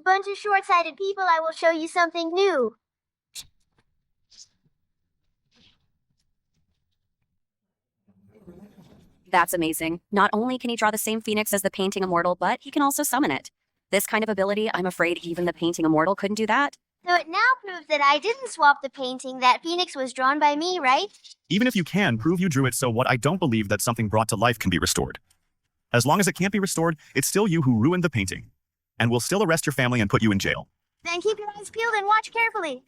bunch of short-sighted people, I will show you something new. That's amazing. Not only can he draw the same phoenix as the painting Immortal, but he can also summon it. This kind of ability, I'm afraid even the painting Immortal couldn't do that. So it now proves that I didn't swap the painting. That phoenix was drawn by me, right? Even if you can, prove you drew it, so what? I don't believe that something brought to life can be restored. As long as it can't be restored, it's still you who ruined the painting. And we'll still arrest your family and put you in jail. Then keep your eyes peeled and watch carefully.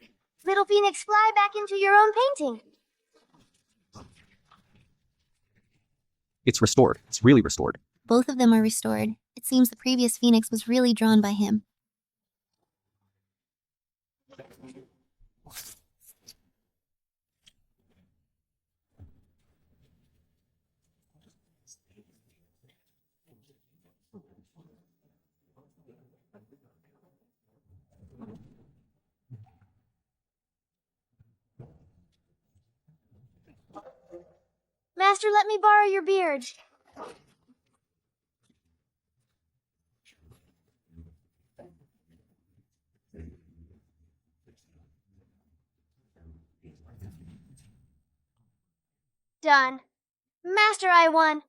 Little phoenix, fly back into your own painting. It's restored. It's really restored. Both of them are restored. It seems the previous phoenix was really drawn by him. Master, let me borrow your beard. Done. Master, I won.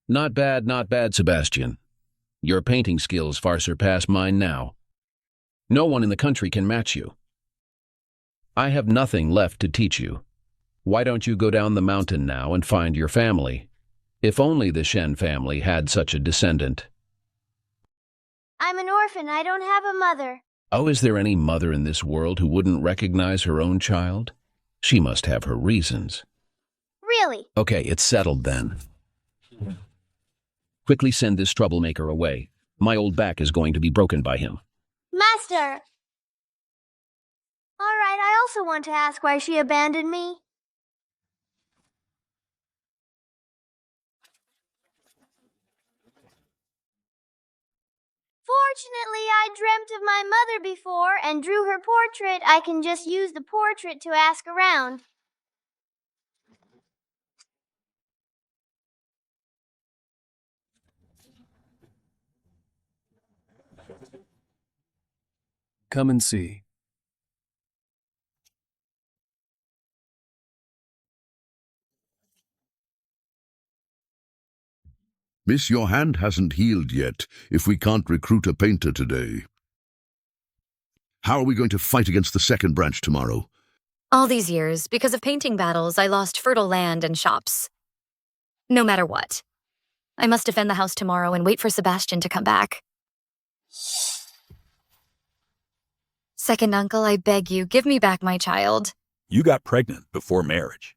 Not bad, Sebastian. Your painting skills far surpass mine now. No one in the country can match you. I have nothing left to teach you. Why don't you go down the mountain now and find your family? If only the Shen family had such a descendant. I'm an orphan. I don't have a mother. Oh, is there any mother in this world who wouldn't recognize her own child? She must have her reasons. Really? Okay, it's settled then. Quickly send this troublemaker away. My old back is going to be broken by him. Master! All right, I also want to ask why she abandoned me. Fortunately, I dreamt of my mother before and drew her portrait. I can just use the portrait to ask around. Come and see. Miss, your hand hasn't healed yet if we can't recruit a painter today. How are we going to fight against the second branch tomorrow? All these years, because of painting battles, I lost fertile land and shops. No matter what. I must defend the house tomorrow and wait for Sebastian to come back. Second uncle, I beg you, give me back my child. You got pregnant before marriage.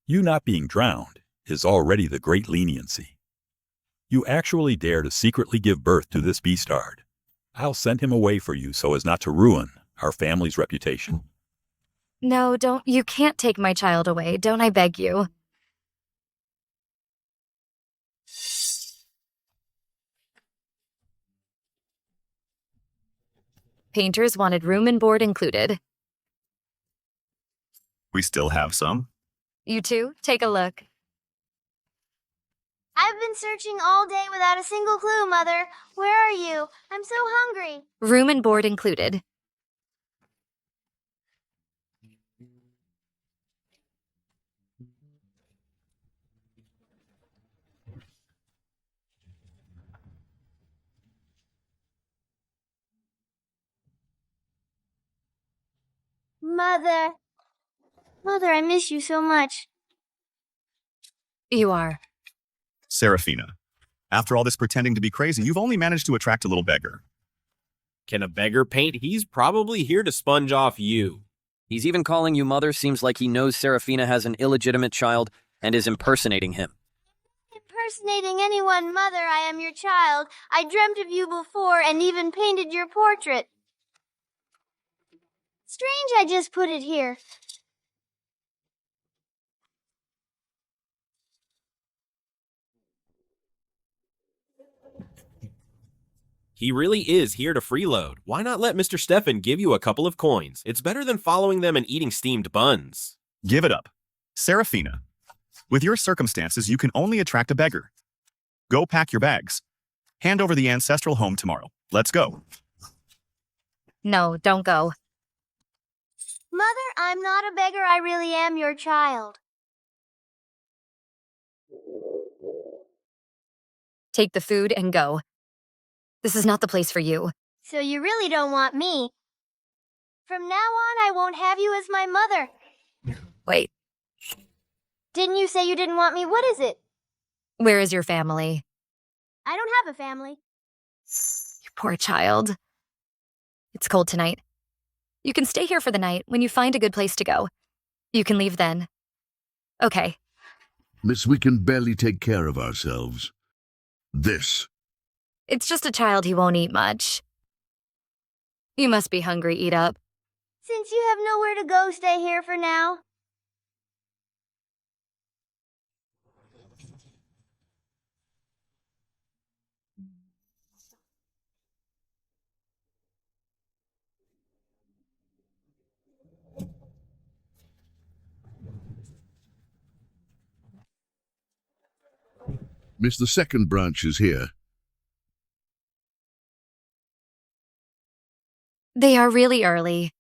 You not being drowned is already the great leniency. You actually dare to secretly give birth to this beastard. I'll send him away for you so as not to ruin our family's reputation. No, don't. You can't take my child away, don't I beg you? Painters wanted room and board included. We still have some. You too? Take a look. I've been searching all day without a single clue, Mother. Where are you? I'm so hungry. Room and board included. Mother. Mother, I miss you so much. You are. Seraphina, after all this pretending to be crazy, you've only managed to attract a little beggar. Can a beggar paint? He's probably here to sponge off you. He's even calling you mother. Seems like he knows Seraphina has an illegitimate child and is impersonating him. Impersonating anyone, Mother, I am your child. I dreamt of you before and even painted your portrait. Strange I just put it here. He really is here to freeload. Why not let Mr. Stefan give you a couple of coins? It's better than following them and eating steamed buns. Give it up. Seraphina, with your circumstances, you can only attract a beggar. Go pack your bags. Hand over the ancestral home tomorrow. Let's go. No, don't go. Mother, I'm not a beggar. I really am your child. Take the food and go. This is not the place for you. So you really don't want me. From now on, I won't have you as my mother. Wait, Didn't you say you didn't want me? What is it? where is your family? I don't have a family. You poor child. It's cold tonight. You can stay here for the night. When you find a good place to go, you can leave then. Okay. Miss, we can barely take care of ourselves. This. It's just a child. He won't eat much. You must be hungry. Eat up. Since you have nowhere to go, stay here for now. Miss, the second branch is here. They are really early.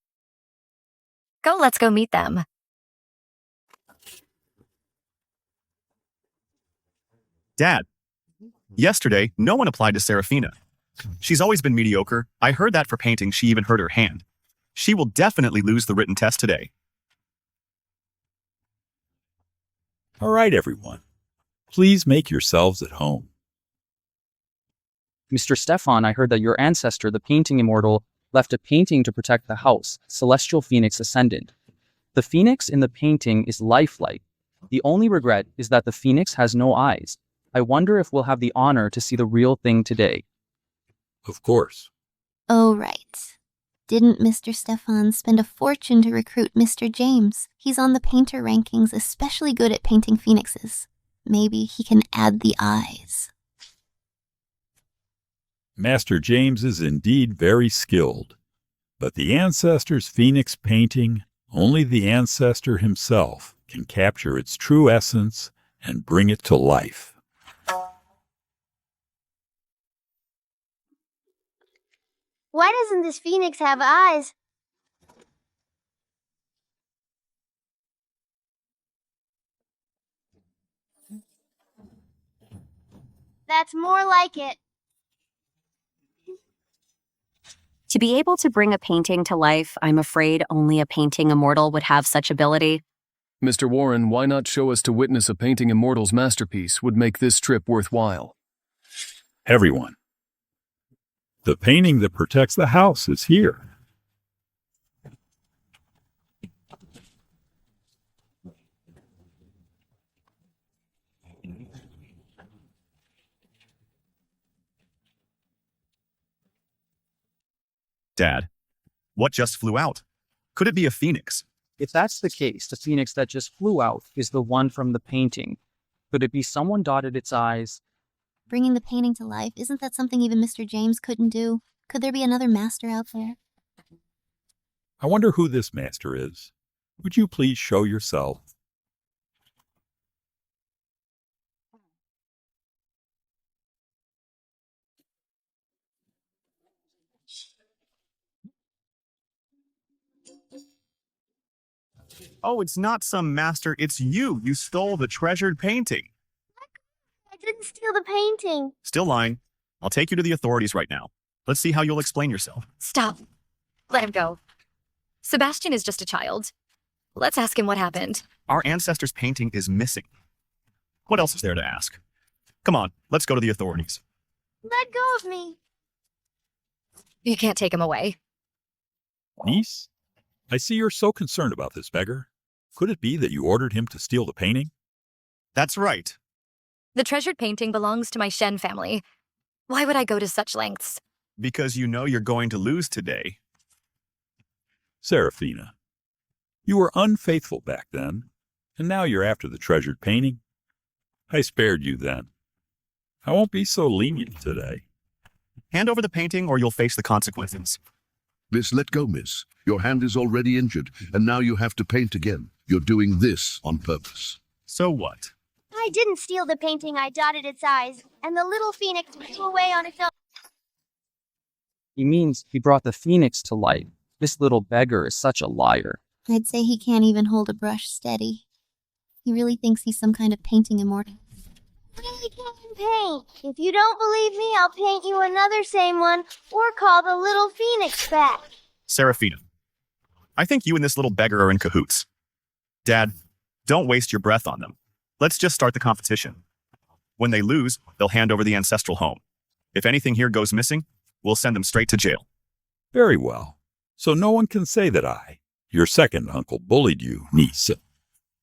Let's go meet them. Dad, yesterday, no one applied to Seraphina. She's always been mediocre. I heard that for painting, she even hurt her hand. She will definitely lose the written test today. All right, everyone. Please make yourselves at home. Mr. Stefan, I heard that your ancestor, the painting immortal, left a painting to protect the house, Celestial Phoenix Ascendant. The phoenix in the painting is lifelike. The only regret is that the phoenix has no eyes. I wonder if we'll have the honor to see the real thing today. Of course. Oh, right. Didn't Mr. Stefan spend a fortune to recruit Mr. James? He's on the painter rankings, especially good at painting phoenixes. Maybe he can add the eyes. Master James is indeed very skilled, but the ancestor's phoenix painting, only the ancestor himself can capture its true essence and bring it to life. Why doesn't this phoenix have eyes? That's more like it. To be able to bring a painting to life, I'm afraid only a painting immortal would have such ability. Mr. Warren, why not show us to witness a painting immortal's masterpiece would make this trip worthwhile? Everyone, the painting that protects the house is here. Dad, what just flew out? Could it be a phoenix? If that's the case, the phoenix that just flew out is the one from the painting. Could it be someone dotted its eyes? Bringing the painting to life, isn't that something even Mr. James couldn't do? Could there be another master out there? I wonder who this master is. Would you please show yourself? Oh, it's not some master, it's you. You stole the treasured painting. I didn't steal the painting. Still lying. I'll take you to the authorities right now. Let's see how you'll explain yourself. Stop. Let him go. Sebastian is just a child. Let's ask him what happened. Our ancestor's painting is missing. What else is there to ask? Come on, let's go to the authorities. Let go of me. You can't take him away. Niece, I see you're so concerned about this beggar. Could it be that you ordered him to steal the painting? That's right. The treasured painting belongs to my Shen family. Why would I go to such lengths? Because you know you're going to lose today. Seraphina, you were unfaithful back then, and now you're after the treasured painting. I spared you then. I won't be so lenient today. Hand over the painting or you'll face the consequences. Miss, let go, miss. Your hand is already injured, and now you have to paint again. You're doing this on purpose. So what? I didn't steal the painting, I dotted its eyes, and the little phoenix flew away on its own. He means he brought the phoenix to life. This little beggar is such a liar. I'd say he can't even hold a brush steady. He really thinks he's some kind of painting immortal. I can paint. If you don't believe me, I'll paint you another same one, or call the little phoenix back. Seraphina, I think you and this little beggar are in cahoots. Dad, don't waste your breath on them. Let's just start the competition. When they lose, they'll hand over the ancestral home. If anything here goes missing, we'll send them straight to jail. Very well. So no one can say that I, your second uncle, bullied you, niece.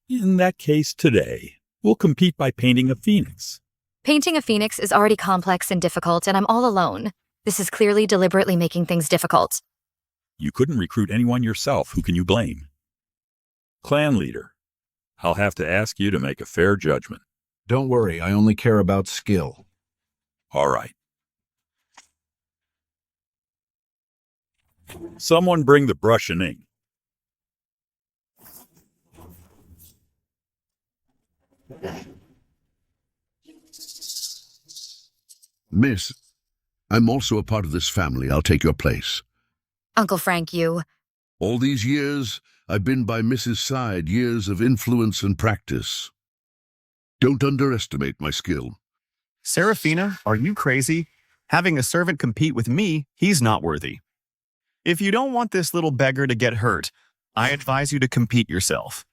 In that case, today, we'll compete by painting a phoenix. Painting a phoenix is already complex and difficult, and I'm all alone. This is clearly deliberately making things difficult. You couldn't recruit anyone yourself. Who can you blame? Clan leader, I'll have to ask you to make a fair judgment. Don't worry, I only care about skill. All right. Someone bring the brush and ink. Miss, I'm also a part of this family. I'll take your place. Uncle Frank, you. All these years, I've been by Mrs. side, years of influence and practice. Don't underestimate my skill. Seraphina, are you crazy? Having a servant compete with me, he's not worthy. If you don't want this little beggar to get hurt, I advise you to compete yourself.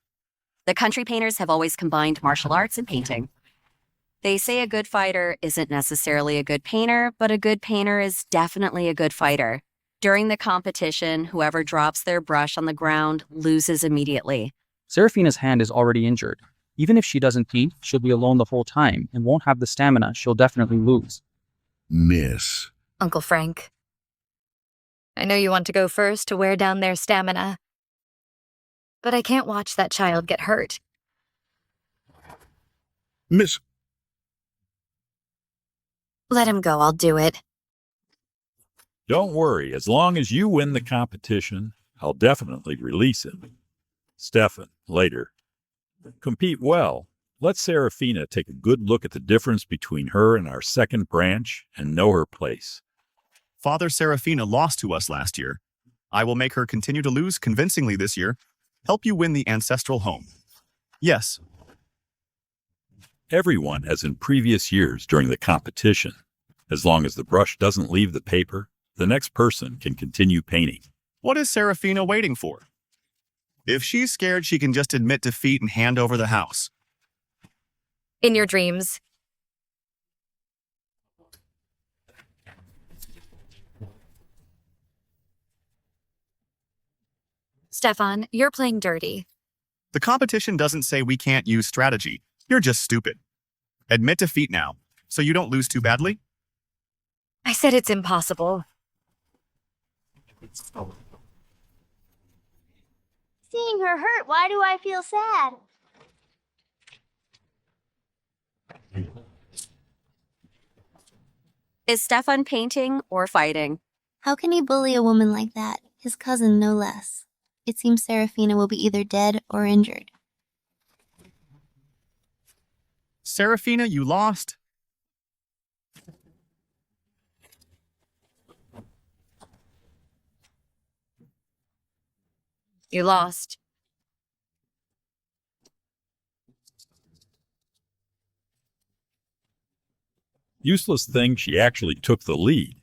The country painters have always combined martial arts and painting. They say a good fighter isn't necessarily a good painter, but a good painter is definitely a good fighter. During the competition, whoever drops their brush on the ground loses immediately. Seraphina's hand is already injured. Even if she doesn't paint, she'll be alone the whole time and won't have the stamina. She'll definitely lose. Miss. Uncle Frank. I know you want to go first to wear down their stamina, but I can't watch that child get hurt. Miss. Let him go, I'll do it. Don't worry, as long as you win the competition, I'll definitely release him. Stefan, later. Compete well. Let Seraphina take a good look at the difference between her and our second branch and know her place. Father Seraphina lost to us last year. I will make her continue to lose convincingly this year. Help you win the ancestral home. Yes. Everyone, as in previous years during the competition. As long as the brush doesn't leave the paper, the next person can continue painting. What is Seraphina waiting for? If she's scared, she can just admit defeat and hand over the house. In your dreams. Stefan, you're playing dirty. The competition doesn't say we can't use strategy. You're just stupid. Admit defeat now, so you don't lose too badly. I said it's impossible. Seeing her hurt, why do I feel sad? Is Stefan painting or fighting? How can he bully a woman like that? His cousin, no less. It seems Seraphina will be either dead or injured. Seraphina, you lost. You lost. Useless thing, she actually took the lead.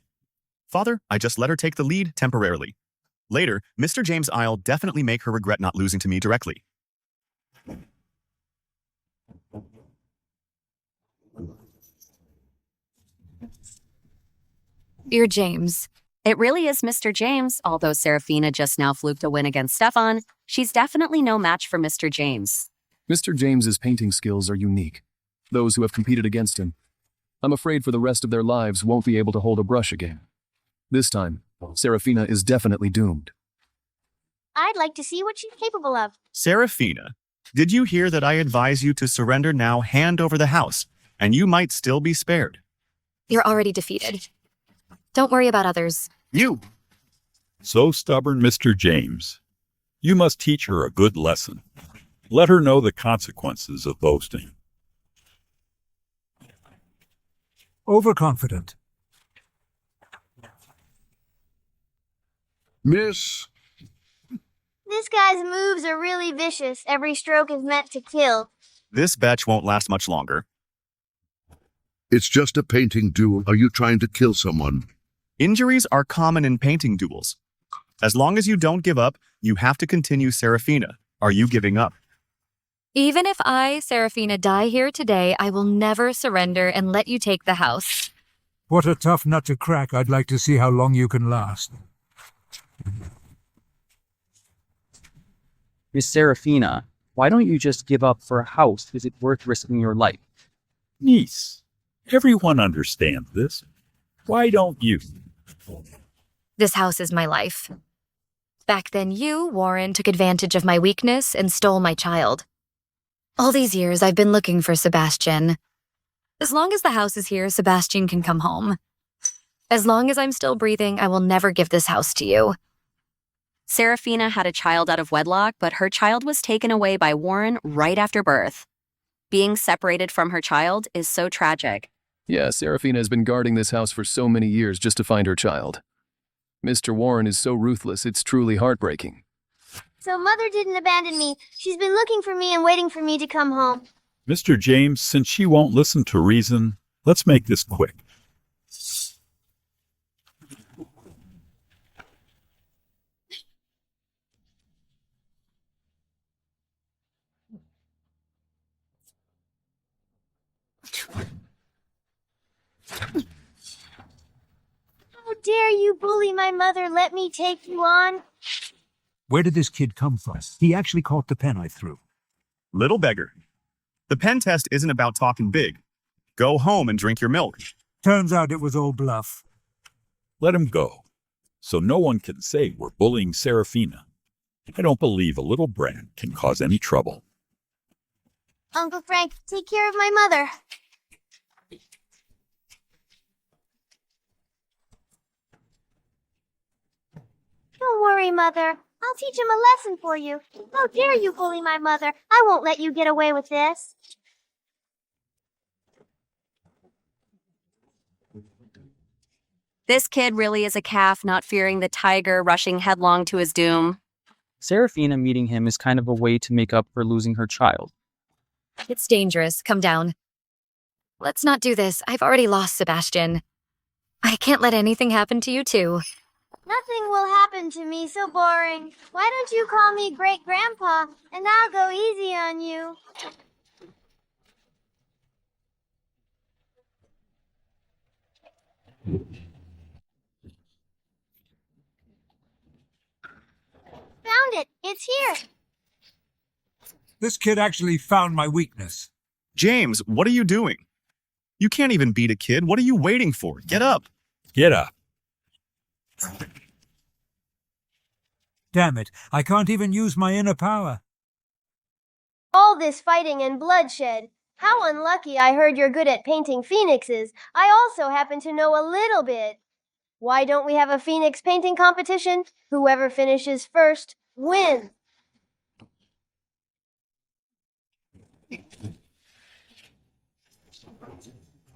Father, I just let her take the lead temporarily. Later, Mr. James I'll definitely make her regret not losing to me directly. You're James. It really is Mr. James, although Seraphina just now fluked a win against Stefan. She's definitely no match for Mr. James. Mr. James's painting skills are unique. Those who have competed against him, I'm afraid for the rest of their lives won't be able to hold a brush again. This time, Seraphina is definitely doomed. I'd like to see what she's capable of. Seraphina, did you hear that I advise you to surrender now, hand over the house, and you might still be spared? You're already defeated. Don't worry about others. You! So stubborn, Mr. James. You must teach her a good lesson. Let her know the consequences of boasting. Overconfident. Miss, This guy's moves are really vicious. Every stroke is meant to kill. This batch won't last much longer. it's just a painting duel. Are you trying to kill someone? Injuries are common in painting duels. As long as you don't give up, you have to continue Seraphina. Are you giving up? Even if I, Seraphina, die here today, I will never surrender and let you take the house. What a tough nut to crack. I'd like to see how long you can last. Miss Seraphina, why don't you just give up for a house? Is it worth risking your life? Niece, everyone understands this. Why don't you? This house is my life. Back then you, Warren, took advantage of my weakness and stole my child. All these years I've been looking for Sebastian. As long as the house is here, Sebastian can come home. As long as I'm still breathing, I will never give this house to you. Seraphina had a child out of wedlock, but her child was taken away by Warren right after birth. Being separated from her child is so tragic. Yeah, Seraphina has been guarding this house for so many years just to find her child. Mr. Warren is so ruthless, it's truly heartbreaking. So Mother didn't abandon me. She's been looking for me and waiting for me to come home. Mr. James, since she won't listen to reason, let's make this quick. How dare you bully my mother? Let me take you on. Where did this kid come from? He actually caught the pen I threw. Little beggar. The pen test isn't about talking big. Go home and drink your milk. Turns out it was all bluff. Let him go, so no one can say we're bullying Seraphina. I don't believe a little brat can cause any trouble. Uncle Frank, take care of my mother. Don't worry, Mother. I'll teach him a lesson for you. How dare you bully my mother? I won't let you get away with this. This kid really is a calf, not fearing the tiger rushing headlong to his doom. Seraphina meeting him is kind of a way to make up for losing her child. It's dangerous. Come down. Let's not do this. I've already lost Sebastian. I can't let anything happen to you too. Nothing will happen to me, so boring. Why don't you call me Great-Grandpa, and I'll go easy on you. Found it. It's here. This kid actually found my weakness. James, what are you doing? You can't even beat a kid. What are you waiting for? Get up. Get up. Damn it, I can't even use my inner power. All this fighting and bloodshed. How unlucky. I heard you're good at painting phoenixes. I also happen to know a little bit. Why don't we have a phoenix painting competition? Whoever finishes first wins.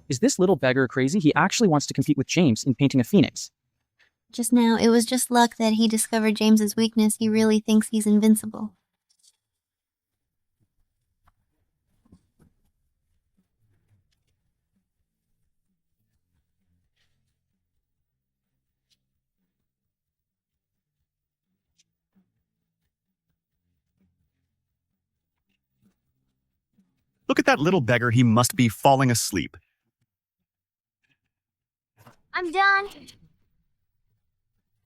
Is this little beggar crazy? He actually wants to compete with James in painting a phoenix. Just now, it was just luck that he discovered James's weakness. He really thinks he's invincible. Look at that little beggar. He must be falling asleep. I'm done.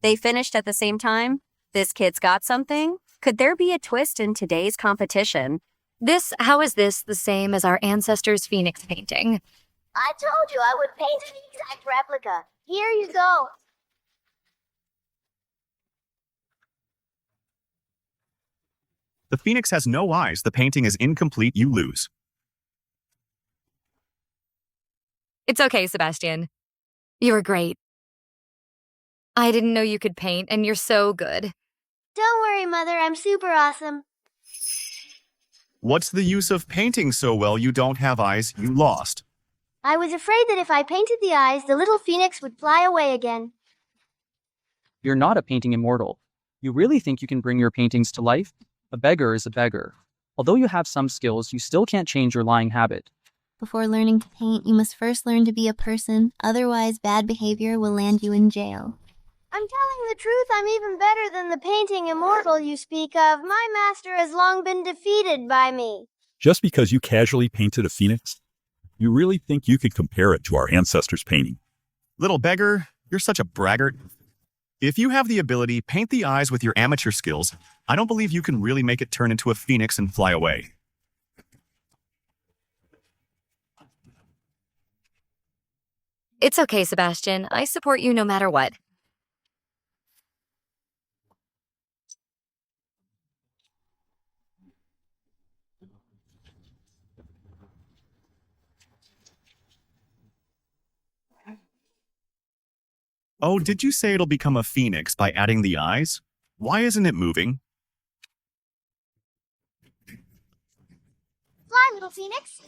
They finished at the same time? This kid's got something? Could there be a twist in today's competition? How is this the same as our ancestors' phoenix painting? I told you I would paint an exact replica. Here you go. The phoenix has no eyes. The painting is incomplete. You lose. It's okay, Sebastian. You were great. I didn't know you could paint, and you're so good. Don't worry, Mother, I'm super awesome. What's the use of painting so well you don't have eyes? You lost. I was afraid that if I painted the eyes, the little phoenix would fly away again. You're not a painting immortal. You really think you can bring your paintings to life? A beggar is a beggar. Although you have some skills, you still can't change your lying habit. Before learning to paint, you must first learn to be a person, otherwise bad behavior will land you in jail. I'm telling the truth, I'm even better than the painting immortal you speak of. My master has long been defeated by me. Just because you casually painted a phoenix? You really think you could compare it to our ancestors' painting? Little beggar, you're such a braggart. If you have the ability, paint the eyes with your amateur skills. I don't believe you can really make it turn into a phoenix and fly away. It's okay, Sebastian. I support you no matter what. Oh, did you say it'll become a phoenix by adding the eyes? Why isn't it moving? Fly, little phoenix.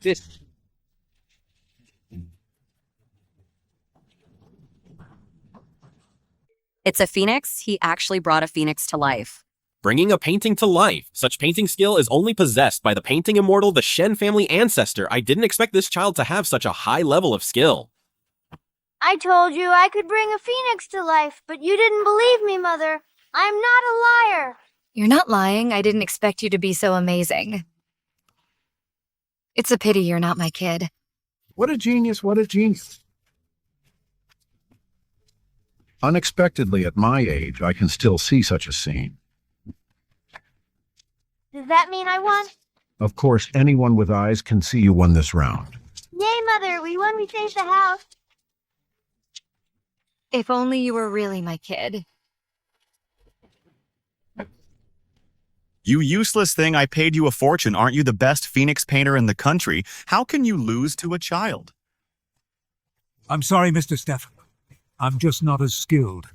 This. It's a phoenix. He actually brought a phoenix to life. Bringing a painting to life. Such painting skill is only possessed by the painting immortal, the Shen family ancestor. I didn't expect this child to have such a high level of skill. I told you I could bring a phoenix to life, but you didn't believe me, Mother. I'm not a liar. You're not lying. I didn't expect you to be so amazing. It's a pity you're not my kid. What a genius, what a genius. Unexpectedly at my age, I can still see such a scene. Does that mean I won? Of course, anyone with eyes can see you won this round. Yay, Mother, we won, we saved the house. If only you were really my kid. You useless thing, I paid you a fortune. Aren't you the best phoenix painter in the country? How can you lose to a child? I'm sorry, Mr. Stefan. I'm just not as skilled.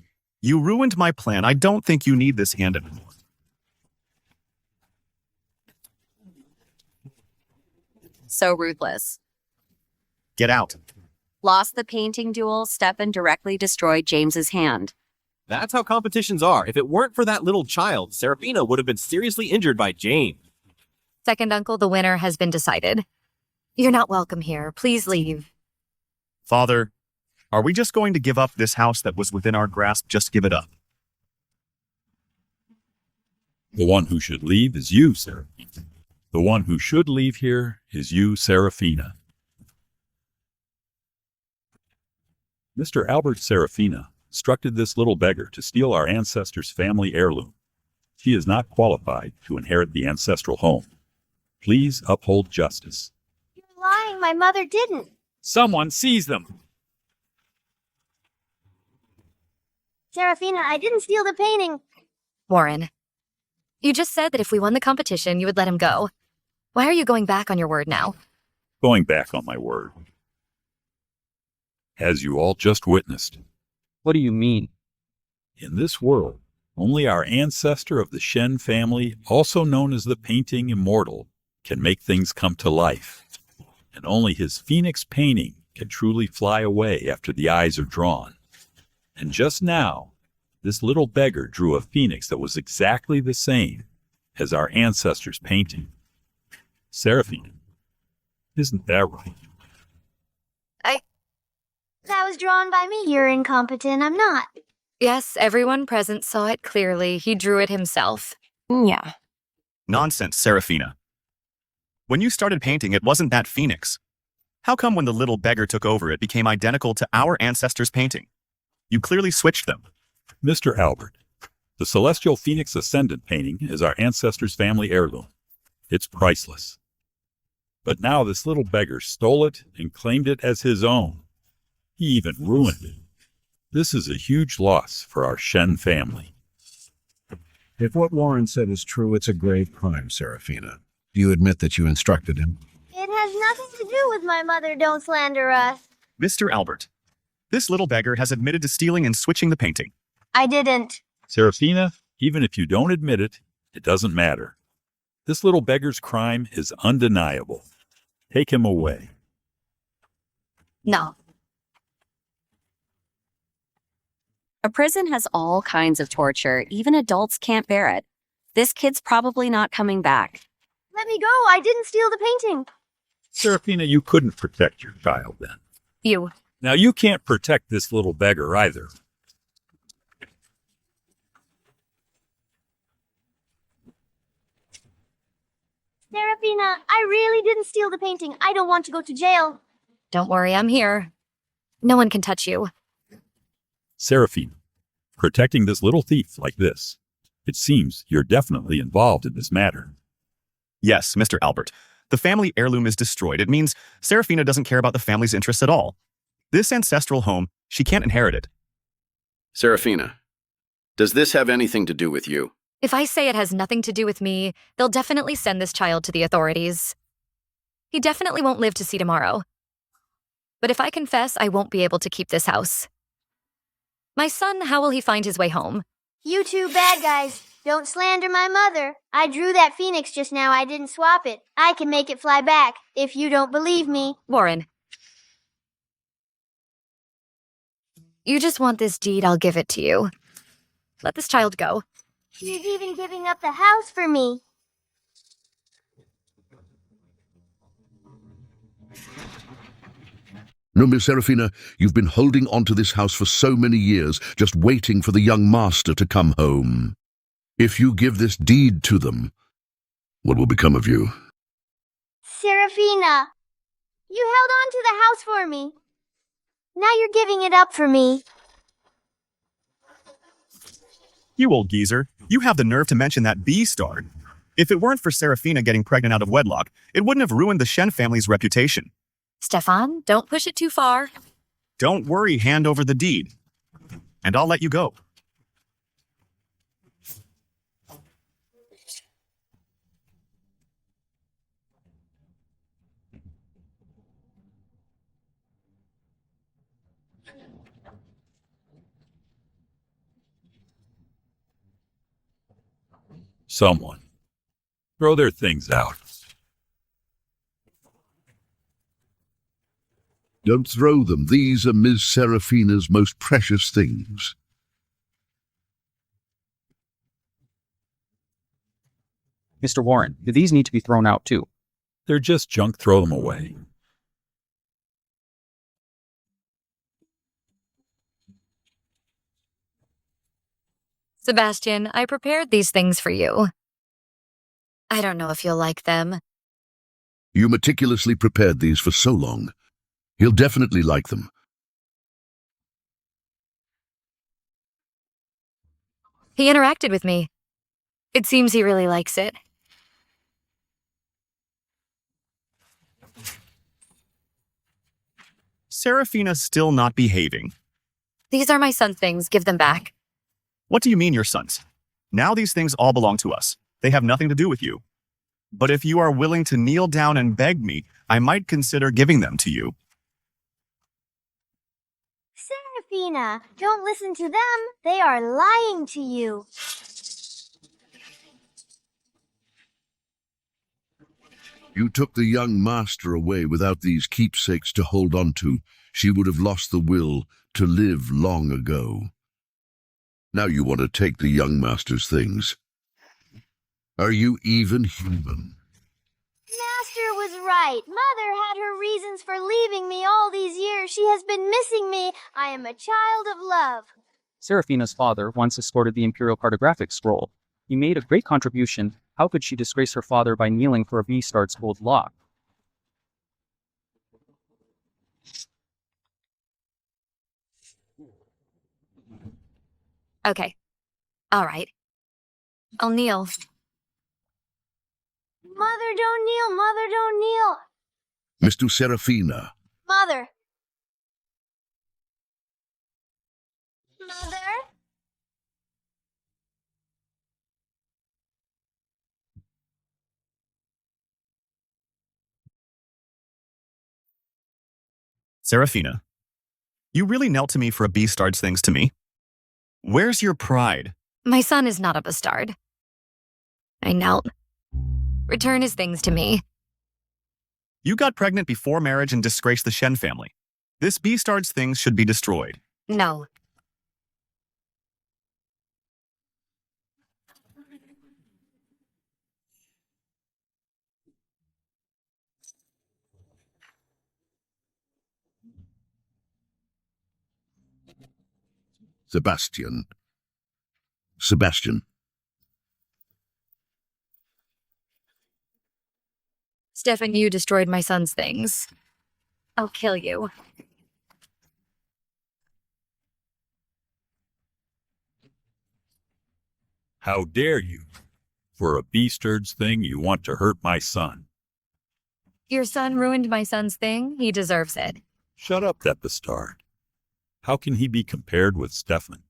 You ruined my plan. I don't think you need this hand anymore. So ruthless. Get out. Lost the painting duel, Stefan directly destroyed James's hand. That's how competitions are. If it weren't for that little child, Seraphina would have been seriously injured by James. Second uncle, the winner has been decided. You're not welcome here. Please leave. Father, are we just going to give up this house that was within our grasp? Just give it up. The one who should leave is you, Seraphina. The one who should leave here is you, Seraphina. Mr. Albert Seraphina instructed this little beggar to steal our ancestor's family heirloom. She is not qualified to inherit the ancestral home. Please uphold justice. You're lying, my mother didn't. Someone seize them! Seraphina, I didn't steal the painting. Warren, you just said that if we won the competition, you would let him go. Why are you going back on your word now? Going back on my word. As you all just witnessed. What do you mean? In this world, only our ancestor of the Shen family, also known as the painting immortal, can make things come to life. And only his phoenix painting can truly fly away after the eyes are drawn. And just now, this little beggar drew a phoenix that was exactly the same as our ancestor's painting. Seraphina, isn't that right? That was drawn by me. You're incompetent, I'm not. Yes, everyone present saw it clearly. He drew it himself. Yeah. Nonsense, Seraphina. When you started painting, it wasn't that phoenix. How come when the little beggar took over, it became identical to our ancestors' painting? You clearly switched them. Mr. Albert, the Celestial Phoenix Ascendant painting is our ancestors' family heirloom. It's priceless. But now this little beggar stole it and claimed it as his own. He even ruined it. This is a huge loss for our Shen family. If what Warren said is true, it's a grave crime, Seraphina. Do you admit that you instructed him? It has nothing to do with my mother. Don't slander us. Mr. Albert, this little beggar has admitted to stealing and switching the painting. I didn't. Seraphina, even if you don't admit it, it doesn't matter. This little beggar's crime is undeniable. Take him away. No. A prison has all kinds of torture. Even adults can't bear it. This kid's probably not coming back. Let me go. I didn't steal the painting. Seraphina, you couldn't protect your child then. You. Now you can't protect this little beggar either. Seraphina, I really didn't steal the painting. I don't want to go to jail. Don't worry, I'm here. No one can touch you. Seraphina, protecting this little thief like this. It seems you're definitely involved in this matter. Yes, Mr. Albert. The family heirloom is destroyed. It means Seraphina doesn't care about the family's interests at all. This ancestral home, she can't inherit it. Seraphina, does this have anything to do with you? If I say it has nothing to do with me, they'll definitely send this child to the authorities. He definitely won't live to see tomorrow. But if I confess, I won't be able to keep this house. My son, how will he find his way home? You two bad guys, don't slander my mother. I drew that phoenix just now. I didn't swap it. I can make it fly back, if you don't believe me. Warren. You just want this deed, I'll give it to you. Let this child go. He's even giving up the house for me. No, Miss Seraphina, you've been holding on to this house for so many years, just waiting for the young master to come home. If you give this deed to them, what will become of you? Seraphina, you held on to the house for me. Now you're giving it up for me. You old geezer, you have the nerve to mention that B-star. If it weren't for Seraphina getting pregnant out of wedlock, it wouldn't have ruined the Shen family's reputation. Stefan, don't push it too far. Don't worry, hand over the deed. And I'll let you go. Someone. Throw their things out. Don't throw them. These are Miss Seraphina's most precious things. Mr. Warren, do these need to be thrown out too? They're just junk. Throw them away. Sebastian, I prepared these things for you. I don't know if you'll like them. You meticulously prepared these for so long. He'll definitely like them. He interacted with me. It seems he really likes it. Seraphina's still not behaving. These are my son's things. Give them back. What do you mean, your sons? Now these things all belong to us. They have nothing to do with you. But if you are willing to kneel down and beg me, I might consider giving them to you. Seraphina, don't listen to them. They are lying to you. You took the young master away without these keepsakes to hold on to. She would have lost the will to live long ago. Now you want to take the young master's things. Are you even human? Master was right. Mother had her reasons for leaving me all these years. She has been missing me. I am a child of love. Seraphina's father once escorted the Imperial cartographic scroll. He made a great contribution. How could she disgrace her father by kneeling for a Beastart's gold lock? Okay. All right. I'll kneel. Mother, don't kneel. Mother, don't kneel. Mr. Seraphina. Mother. Mother? Seraphina, you really knelt to me for a beastard's things to me? Where's your pride? My son is not a bastard. I knelt. Return his things to me. You got pregnant before marriage and disgraced the Shen family. This beastard's things should be destroyed. No. Sebastian. Sebastian. Stefan, you destroyed my son's things. I'll kill you. How dare you? For a beastard's thing, you want to hurt my son. Your son ruined my son's thing. He deserves it. Shut up, that bastard. How can he be compared with Stefan?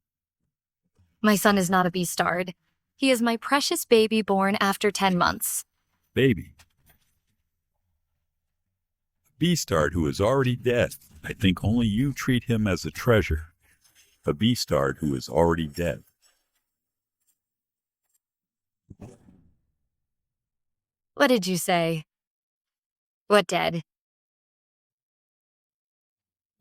My son is not a beastard. He is my precious baby born after 10 months. Baby. A beastard who is already dead. I think only you treat him as a treasure. A beastard who is already dead. What did you say? What dead?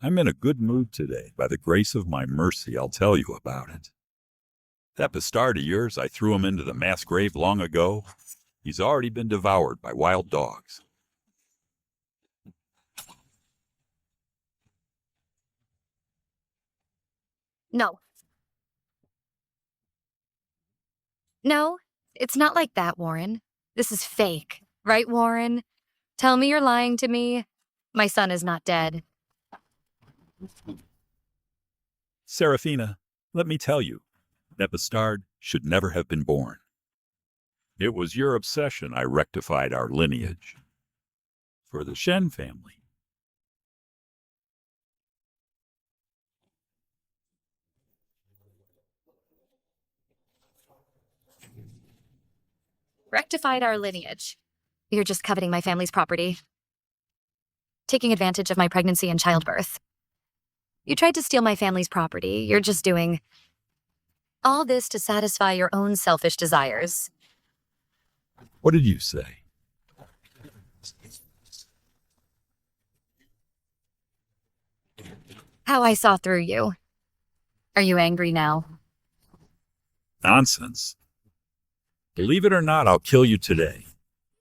I'm in a good mood today. By the grace of my mercy, I'll tell you about it. That bastard of yours, I threw him into the mass grave long ago. He's already been devoured by wild dogs. No. No, it's not like that, Warren. This is fake. Right, Warren? Tell me you're lying to me. My son is not dead. Seraphina, let me tell you, that bastard should never have been born. It was your obsession I rectified our lineage. For the Shen family. Rectified our lineage. You're just coveting my family's property. Taking advantage of my pregnancy and childbirth. You tried to steal my family's property. You're just doing all this to satisfy your own selfish desires. What did you say? How I saw through you. Are you angry now? Nonsense. Believe it or not, I'll kill you today.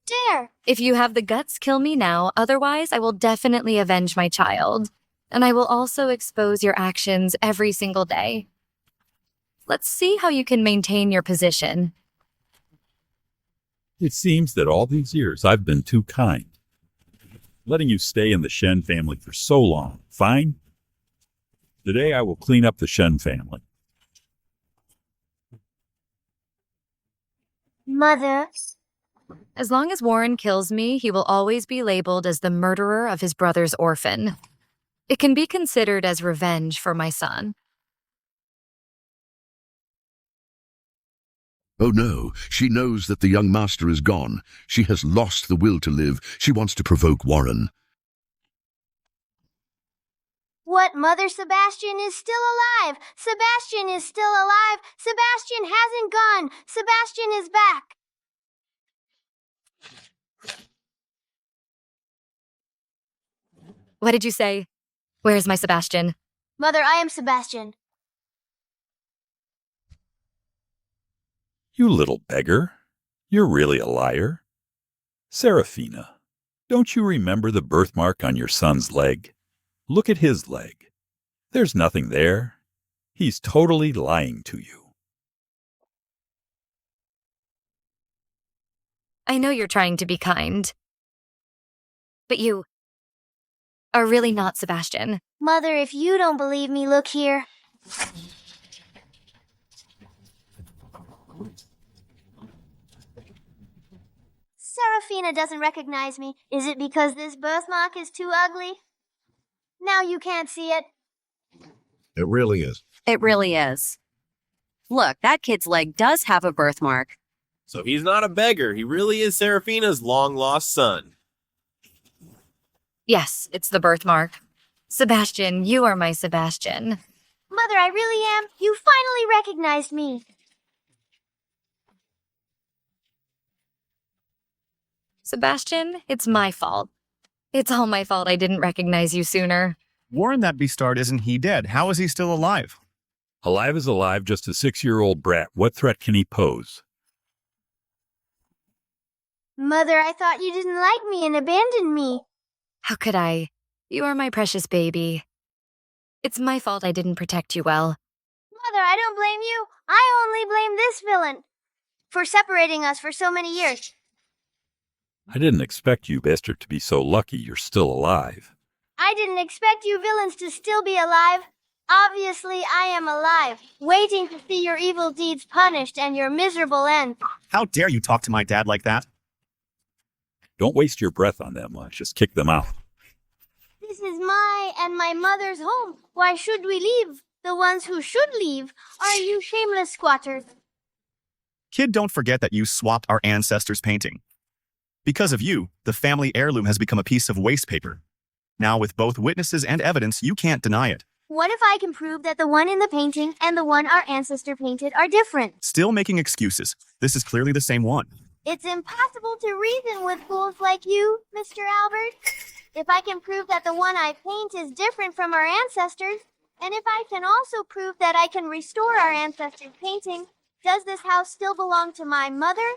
Dare! If you have the guts, kill me now. Otherwise, I will definitely avenge my child. And I will also expose your actions every single day. Let's see how you can maintain your position. It seems that all these years I've been too kind. Letting you stay in the Shen family for so long. Fine? Today I will clean up the Shen family. Mother. As long as Warren kills me, he will always be labeled as the murderer of his brother's orphan. It can be considered as revenge for my son. Oh no, she knows that the young master is gone. She has lost the will to live. She wants to provoke Warren. What, Mother? Sebastian is still alive! Sebastian is still alive! Sebastian hasn't gone! Sebastian is back! What did you say? Where's my Sebastian? Mother, I am Sebastian. You little beggar. You're really a liar. Seraphina, don't you remember the birthmark on your son's leg? Look at his leg. There's nothing there. He's totally lying to you. I know you're trying to be kind. But you are really not Sebastian. Mother, if you don't believe me, look here. Seraphina doesn't recognize me. Is it because this birthmark is too ugly? Now you can't see it. It really is. It really is. Look, that kid's leg does have a birthmark. So he's not a beggar. He really is Seraphina's long-lost son. Yes, it's the birthmark. Sebastian, you are my Sebastian. Mother, I really am. You finally recognized me. Sebastian, it's my fault. It's all my fault I didn't recognize you sooner. Warren, that beastard, isn't he dead? How is he still alive? Alive is alive, just a 6-year-old brat. What threat can he pose? Mother, I thought you didn't like me and abandoned me. How could I? You are my precious baby. It's my fault I didn't protect you well. Mother, I don't blame you. I only blame this villain for separating us for so many years. I didn't expect you, bastard, to be so lucky you're still alive. I didn't expect you villains to still be alive. Obviously, I am alive, waiting to see your evil deeds punished and your miserable end. How dare you talk to my dad like that? Don't waste your breath on them. Just kick them out. This is my and my mother's home. Why should we leave? The ones who should leave are you shameless squatters. Kid, don't forget that you swapped our ancestors' painting. Because of you, the family heirloom has become a piece of waste paper. Now, with both witnesses and evidence, you can't deny it. What if I can prove that the one in the painting and the one our ancestor painted are different? Still making excuses. This is clearly the same one. It's impossible to reason with fools like you, Mr. Albert. If I can prove that the one I paint is different from our ancestors, and if I can also prove that I can restore our ancestors' painting, does this house still belong to my mother?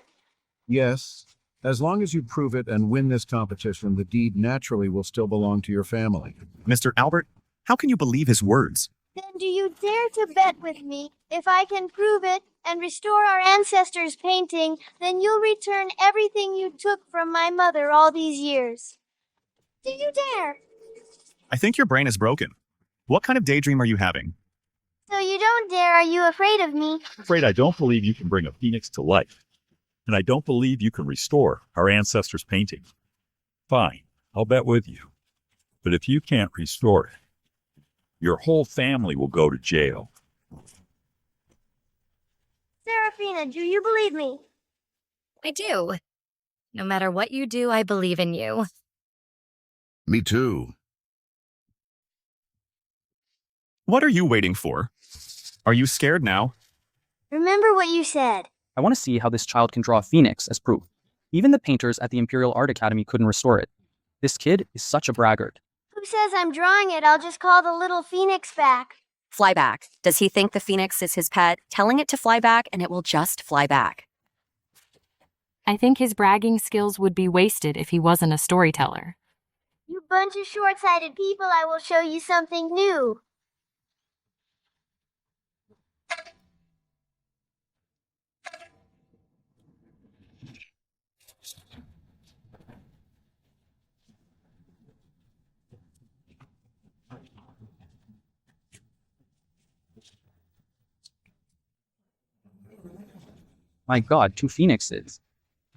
Yes. As long as you prove it and win this competition, the deed naturally will still belong to your family. Mr. Albert, how can you believe his words? Then do you dare to bet with me? If I can prove it and restore our ancestors' painting, then you'll return everything you took from my mother all these years. Do you dare? I think your brain is broken. What kind of daydream are you having? So you don't dare? Are you afraid of me? I'm afraid I don't believe you can bring a phoenix to life. And I don't believe you can restore our ancestors' painting. Fine, I'll bet with you. But if you can't restore it, your whole family will go to jail. Seraphina, do you believe me? I do. No matter what you do, I believe in you. Me too. What are you waiting for? Are you scared now? Remember what you said. I want to see how this child can draw a phoenix as proof. Even the painters at the Imperial Art Academy couldn't restore it. This kid is such a braggart. Who says I'm drawing it? I'll just call the little phoenix back. Fly back. Does he think the phoenix is his pet? Telling it to fly back and it will just fly back. I think his bragging skills would be wasted if he wasn't a storyteller. You bunch of short-sighted people, I will show you something new. My god, 2 phoenixes.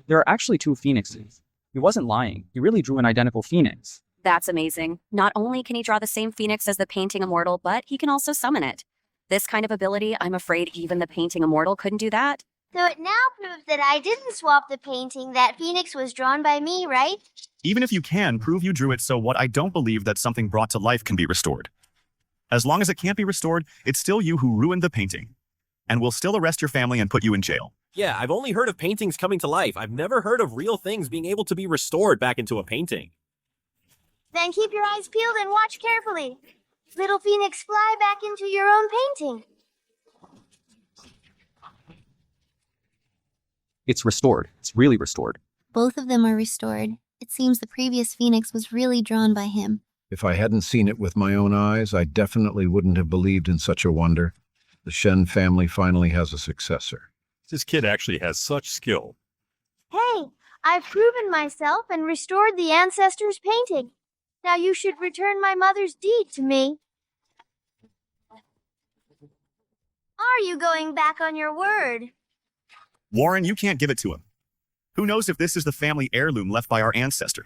There are actually 2 phoenixes. He wasn't lying. He really drew an identical phoenix. That's amazing. Not only can he draw the same phoenix as the painting Immortal, but he can also summon it. This kind of ability, I'm afraid even the painting Immortal couldn't do that. So it now proves that I didn't swap the painting. That phoenix was drawn by me, right? Even if you can, prove you drew it, so what? I don't believe that something brought to life can be restored. As long as it can't be restored, it's still you who ruined the painting. And we'll still arrest your family and put you in jail. Yeah, I've only heard of paintings coming to life. I've never heard of real things being able to be restored back into a painting. Then keep your eyes peeled and watch carefully. Little phoenix, fly back into your own painting. It's restored. It's really restored. Both of them are restored. It seems the previous phoenix was really drawn by him. If I hadn't seen it with my own eyes, I definitely wouldn't have believed in such a wonder. The Shen family finally has a successor. This kid actually has such skill. Hey, I've proven myself and restored the ancestors' painting. Now you should return my mother's deed to me. Are you going back on your word? Warren, you can't give it to him. Who knows if this is the family heirloom left by our ancestor?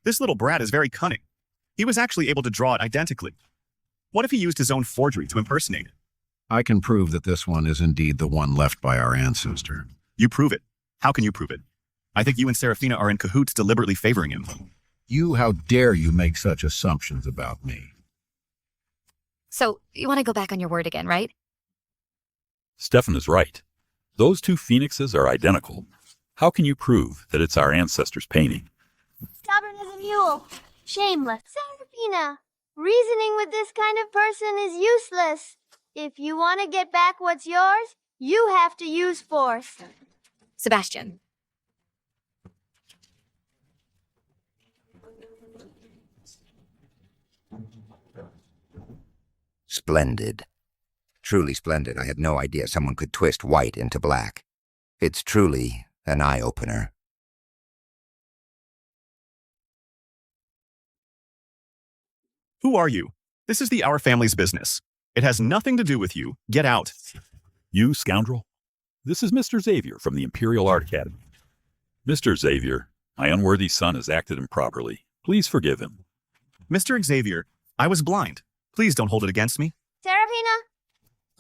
This little brat is very cunning. He was actually able to draw it identically. What if he used his own forgery to impersonate it? I can prove that this one is indeed the one left by our ancestor. You prove it. How can you prove it? I think you and Seraphina are in cahoots deliberately favoring him. How dare you make such assumptions about me? So, you want to go back on your word again, right? Stefan is right. Those two phoenixes are identical. How can you prove that it's our ancestors' painting? Stubborn as a mule. Shameless. Seraphina, reasoning with this kind of person is useless. If you want to get back what's yours, you have to use force. Sebastian. Splendid. Truly splendid. I had no idea someone could twist white into black. It's truly an eye-opener. Who are you? This is our family's business. It has nothing to do with you. Get out. You scoundrel. This is Mr. Xavier from the Imperial Art Academy. Mr. Xavier, my unworthy son has acted improperly. Please forgive him. Mr. Xavier, I was blind. Please don't hold it against me. Seraphina?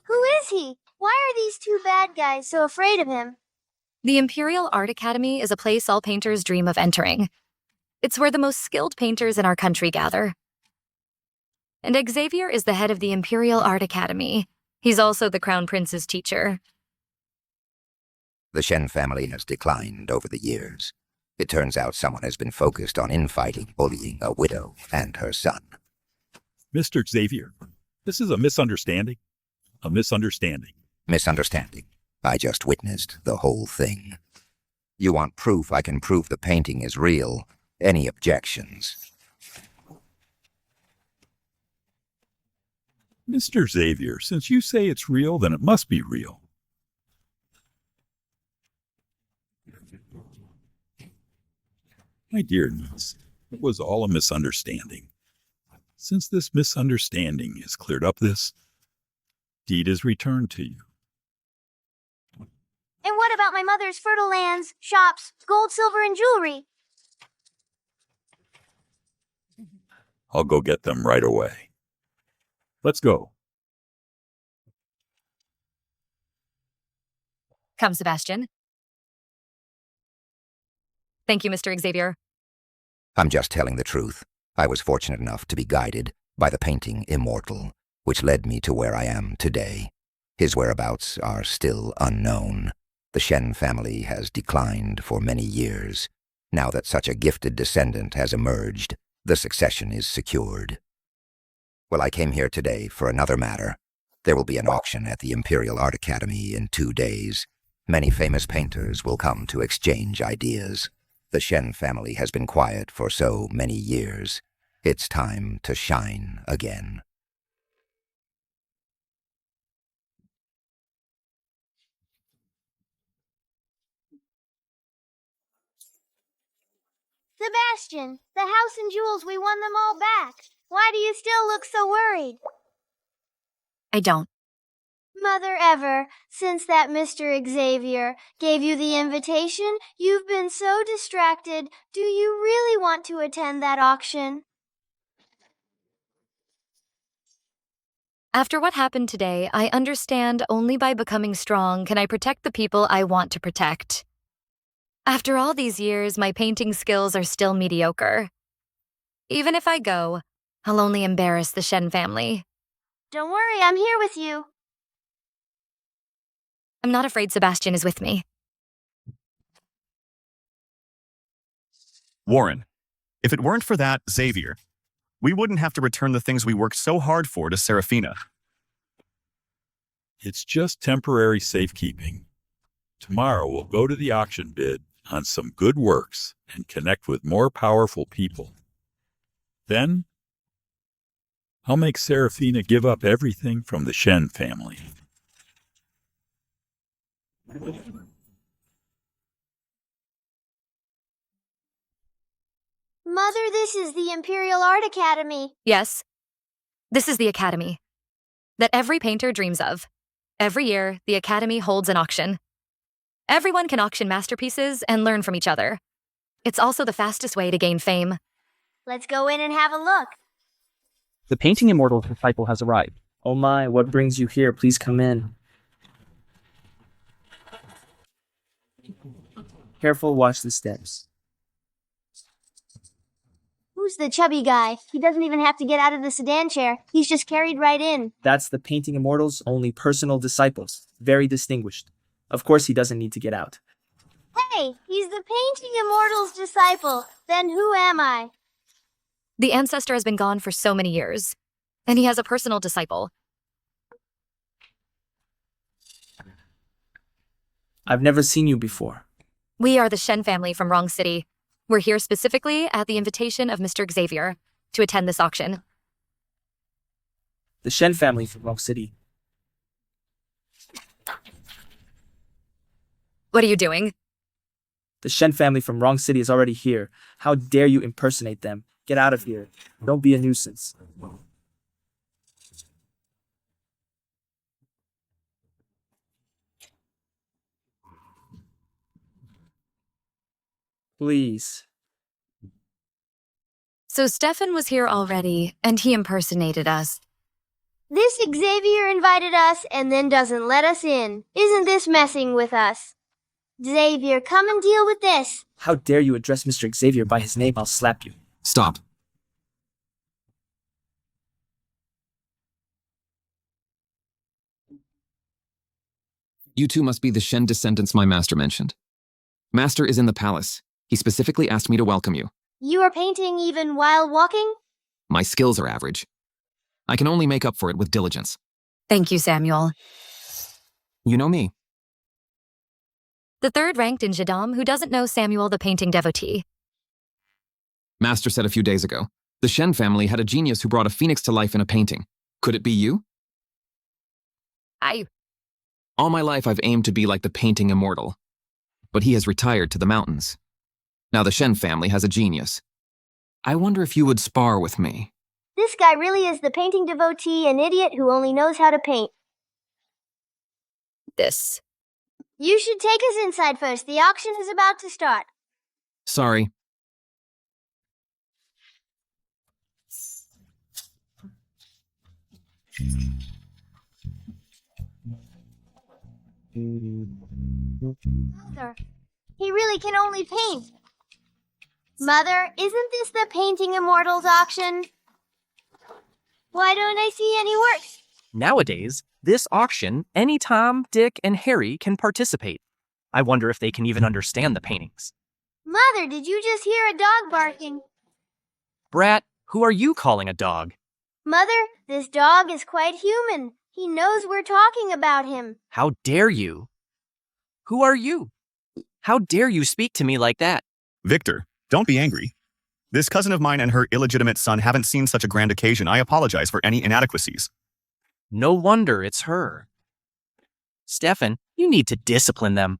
Who is he? Why are these two bad guys so afraid of him? The Imperial Art Academy is a place all painters dream of entering. It's where the most skilled painters in our country gather. And Xavier is the head of the Imperial Art Academy. He's also the Crown Prince's teacher. The Shen family has declined over the years. It turns out someone has been focused on infighting, bullying a widow and her son. Mr. Xavier, this is a misunderstanding. A misunderstanding. Misunderstanding. I just witnessed the whole thing. You want proof? I can prove the painting is real. Any objections? Mr. Xavier, since you say it's real, then it must be real. My dear niece, it was all a misunderstanding. Since this misunderstanding has cleared up, this deed is returned to you. And what about my mother's fertile lands, shops, gold, silver, and jewelry? I'll go get them right away. Let's go. Come, Sebastian. Thank you, Mr. Xavier. I'm just telling the truth. I was fortunate enough to be guided by the painting Immortal, which led me to where I am today. His whereabouts are still unknown. The Shen family has declined for many years. Now that such a gifted descendant has emerged, the succession is secured. Well, I came here today for another matter. There will be an auction at the Imperial Art Academy in 2 days. Many famous painters will come to exchange ideas. The Shen family has been quiet for so many years. It's time to shine again. Sebastian, the house and jewels, we won them all back. Why do you still look so worried? I don't. Mother ever, since that Mr. Xavier gave you the invitation, you've been so distracted. Do you really want to attend that auction? After what happened today, I understand only by becoming strong can I protect the people I want to protect. After all these years, my painting skills are still mediocre. Even if I go, I'll only embarrass the Shen family. Don't worry, I'm here with you. I'm not afraid Sebastian is with me. Warren, if it weren't for that, Xavier, we wouldn't have to return the things we worked so hard for to Seraphina. It's just temporary safekeeping. Tomorrow we'll go to the auction bid on some good works and connect with more powerful people. Then, I'll make Seraphina give up everything from the Shen family. Mother, this is the Imperial Art Academy. Yes, this is the Academy that every painter dreams of. Every year, the Academy holds an auction. Everyone can auction masterpieces and learn from each other. It's also the fastest way to gain fame. Let's go in and have a look. The painting Immortal disciple has arrived. Oh my, what brings you here? Please come in. Careful, watch the steps. Who's the chubby guy? He doesn't even have to get out of the sedan chair. He's just carried right in. That's the Painting Immortal's only personal disciples. Very distinguished. Of course he doesn't need to get out. Hey, he's the Painting Immortal's disciple. Then who am I? The ancestor has been gone for so many years, and he has a personal disciple. I've never seen you before. We are the Shen family from Wrong City. We're here specifically at the invitation of Mr. Xavier to attend this auction. The Shen family from Wrong City. What are you doing? The Shen family from Wrong City is already here. How dare you impersonate them? Get out of here. Don't be a nuisance. Please. So Stefan was here already, and he impersonated us. This Xavier invited us and then doesn't let us in. Isn't this messing with us? Xavier, come and deal with this. How dare you address Mr. Xavier by his name? I'll slap you. Stop. You two must be the Shen descendants my master mentioned. Master is in the palace. He specifically asked me to welcome you. You are painting even while walking? My skills are average. I can only make up for it with diligence. Thank you, Samuel. You know me. The third ranked in Jadam who doesn't know Samuel the painting devotee. Master said a few days ago, the Shen family had a genius who brought a phoenix to life in a painting. Could it be you? All my life I've aimed to be like the painting immortal. But he has retired to the mountains. Now the Shen family has a genius. I wonder if you would spar with me. This guy really is the painting devotee, an idiot who only knows how to paint. This. You should take us inside first. The auction is about to start. Sorry. Mother, he really can only paint. Mother, isn't this the Painting Immortals auction? Why don't I see any works? Nowadays, this auction, any Tom, Dick, and Harry can participate. I wonder if they can even understand the paintings. Mother, did you just hear a dog barking? Brat, who are you calling a dog? Mother, this dog is quite human. He knows we're talking about him. How dare you? Who are you? How dare you speak to me like that? Victor, don't be angry. This cousin of mine and her illegitimate son haven't seen such a grand occasion. I apologize for any inadequacies. No wonder it's her. Stefan, you need to discipline them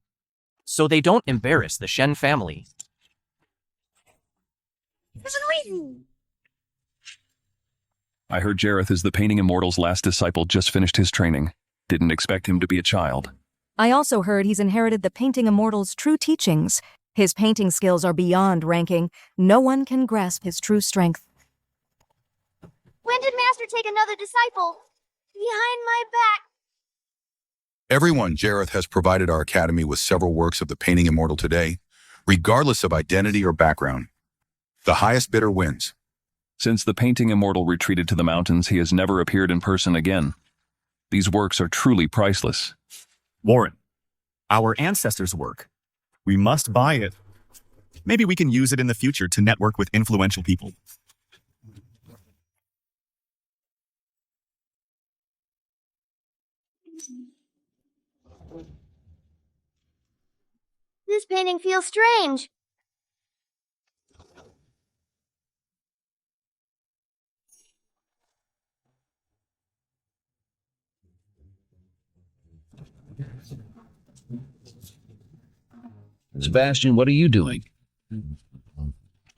so they don't embarrass the Shen family. I heard Jareth is the Painting Immortal's last disciple, just finished his training. Didn't expect him to be a child. I also heard he's inherited the Painting Immortal's true teachings. His painting skills are beyond ranking. No one can grasp his true strength. When did Master take another disciple? Behind my back. Everyone, Jareth has provided our academy with several works of the Painting Immortal today, regardless of identity or background. The highest bidder wins. Since the Painting Immortal retreated to the mountains, he has never appeared in person again. These works are truly priceless. Warren, our ancestors' work. We must buy it. Maybe we can use it in the future to network with influential people. This painting feels strange. Sebastian, what are you doing?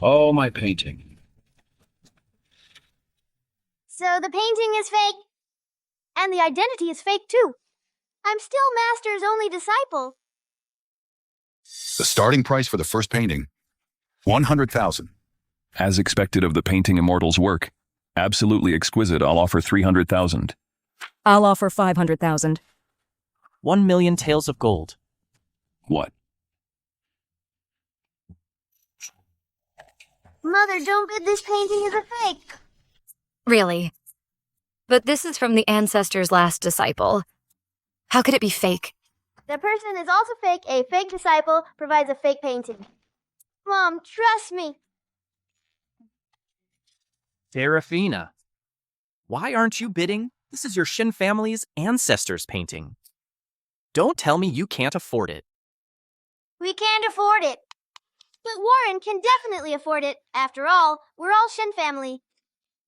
Oh, my painting. So the painting is fake. And the identity is fake too. I'm still Master's only disciple. The starting price for the first painting, 100,000. As expected of the Painting Immortal's work. Absolutely exquisite. I'll offer 300,000. I'll offer 500,000. 1 million taels of gold. What? Mother, don't bid this painting is a fake. Really? But this is from the ancestor's last disciple. How could it be fake? The person is also fake. A fake disciple provides a fake painting. Mom, trust me. Seraphina, why aren't you bidding? This is your Shen family's ancestors' painting. Don't tell me you can't afford it. We can't afford it. But Warren can definitely afford it. After all, we're all Shen family.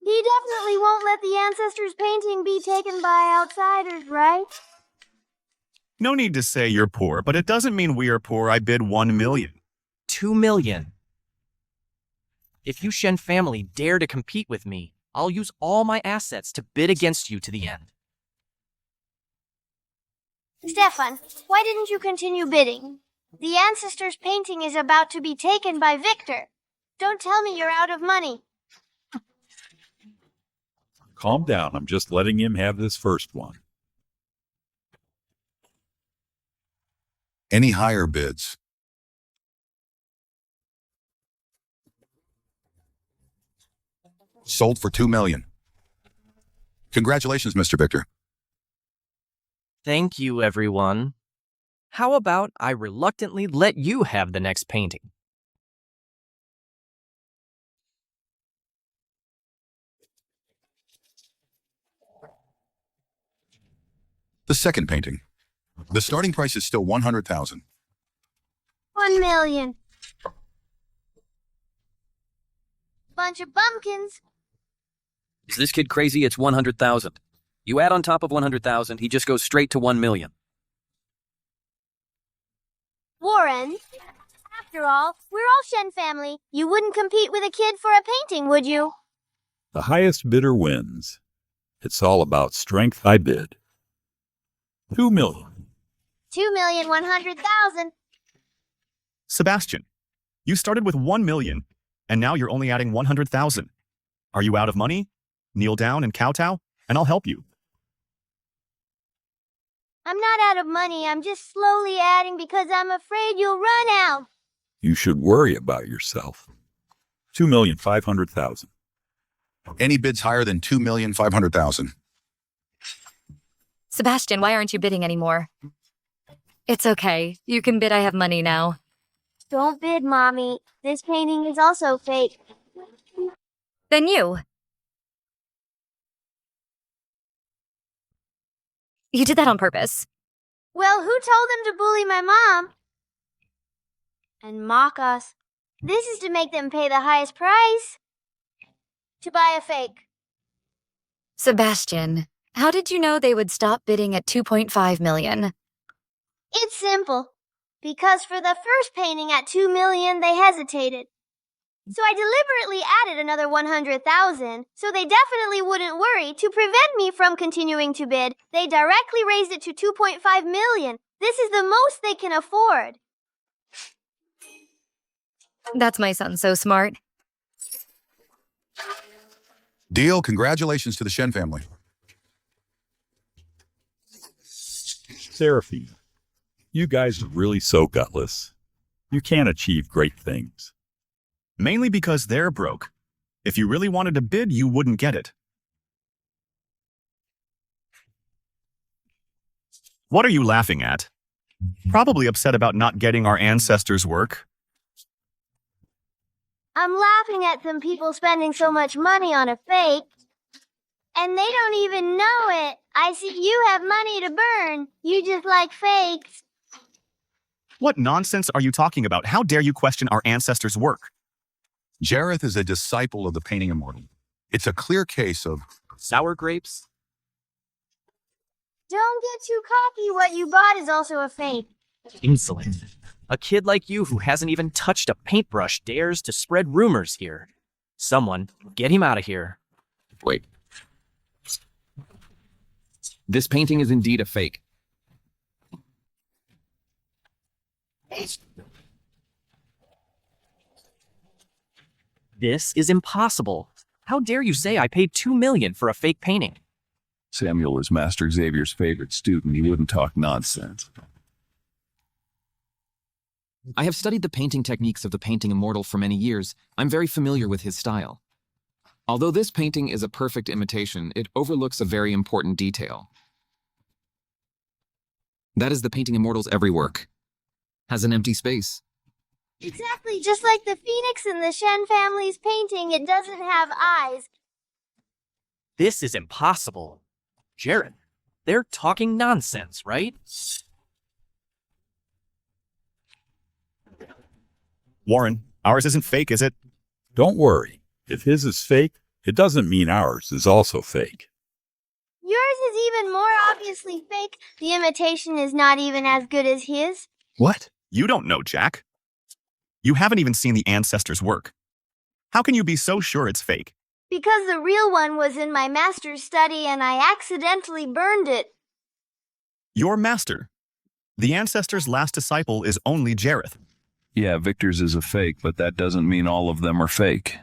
He definitely won't let the ancestors' painting be taken by outsiders, right? No need to say you're poor, but it doesn't mean we are poor. I bid 1 million. 2 million. If you Shen family dare to compete with me, I'll use all my assets to bid against you to the end. Stefan, why didn't you continue bidding? The ancestors' painting is about to be taken by Victor. Don't tell me you're out of money. Calm down. I'm just letting him have this first one. Any higher bids? Sold for 2 million. Congratulations, Mr. Victor. Thank you, everyone. How about I reluctantly let you have the next painting? The second painting. The starting price is still 100,000. 1 million. Bunch of bumpkins. Is this kid crazy? It's 100,000. You add on top of 100,000, he just goes straight to 1 million. Warren, after all, we're all Shen family. You wouldn't compete with a kid for a painting, would you? The highest bidder wins. It's all about strength. I bid 2 million. 2,100,000. Sebastian, you started with 1 million, and now you're only adding 100,000. Are you out of money? Kneel down and kowtow, and I'll help you. I'm not out of money. I'm just slowly adding because I'm afraid you'll run out. You should worry about yourself. 2,500,000. Any bids higher than 2,500,000. Sebastian, why aren't you bidding anymore? It's okay. You can bid. I have money now. Don't bid, Mommy. This painting is also fake. Then you. You did that on purpose. Well, who told them to bully my mom? And mock us. This is to make them pay the highest price. To buy a fake. Sebastian, how did you know they would stop bidding at 2.5 million? It's simple. Because for the first painting at 2 million, they hesitated. So I deliberately added another 100,000, so they definitely wouldn't worry. To prevent me from continuing to bid, they directly raised it to 2.5 million. This is the most they can afford. That's my son, so smart. Deal. Congratulations to the Shen family. Seraphina, you guys are really so gutless. You can't achieve great things. Mainly because they're broke. If you really wanted to bid, you wouldn't get it. What are you laughing at? Probably upset about not getting our ancestors' work. I'm laughing at some people spending so much money on a fake. And they don't even know it. I see you have money to burn. You just like fakes. What nonsense are you talking about? How dare you question our ancestors' work? Jareth is a disciple of the painting Immortal. It's a clear case of sour grapes. Don't get too cocky. What you bought is also a fake. Insolent. A kid like you who hasn't even touched a paintbrush dares to spread rumors here. Someone, get him out of here. Wait. This painting is indeed a fake. This is impossible. How dare you say I paid 2 million for a fake painting? Samuel is Master Xavier's favorite student. He wouldn't talk nonsense. I have studied the painting techniques of the painting Immortal for many years. I'm very familiar with his style. Although this painting is a perfect imitation, it overlooks a very important detail. That is the painting Immortal's every work has an empty space. Exactly, just like the phoenix in the Shen family's painting, it doesn't have eyes. This is impossible. Jared, they're talking nonsense, right? Warren, ours isn't fake, is it? Don't worry. If his is fake, it doesn't mean ours is also fake. Yours is even more obviously fake. The imitation is not even as good as his. What? You don't know, Jack. You haven't even seen the ancestors' work. How can you be so sure it's fake? Because the real one was in my master's study and I accidentally burned it. Your master. The ancestors' last disciple is only Jareth. Yeah, Victor's is a fake, but that doesn't mean all of them are fake.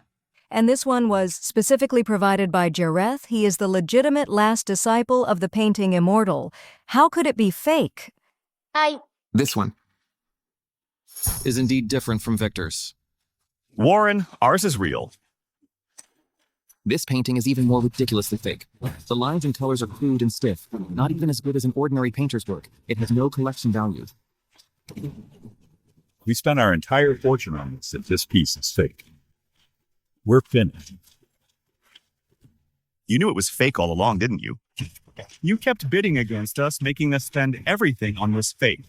And this one was specifically provided by Jareth. He is the legitimate last disciple of the painting Immortal. How could it be fake? This one is indeed different from Victor's. Warren, ours is real. This painting is even more ridiculously fake. The lines and colors are crude and stiff, not even as good as an ordinary painter's work. It has no collection value. We spent our entire fortune on this if this piece is fake. We're finished. You knew it was fake all along, didn't you? You kept bidding against us, making us spend everything on this fake.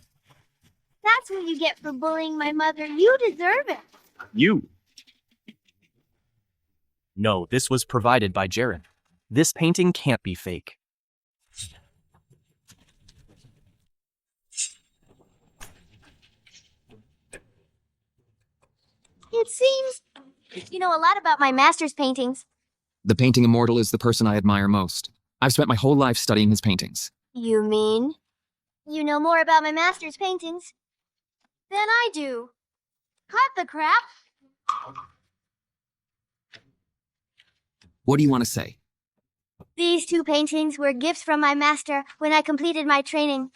That's what you get for bullying my mother. You deserve it. You. No, this was provided by Jared. This painting can't be fake. It seems you know a lot about my master's paintings. The painting Immortal is the person I admire most. I've spent my whole life studying his paintings. You mean? You know more about my master's paintings than I do. Cut the crap. What do you want to say? These two paintings were gifts from my master when I completed my training.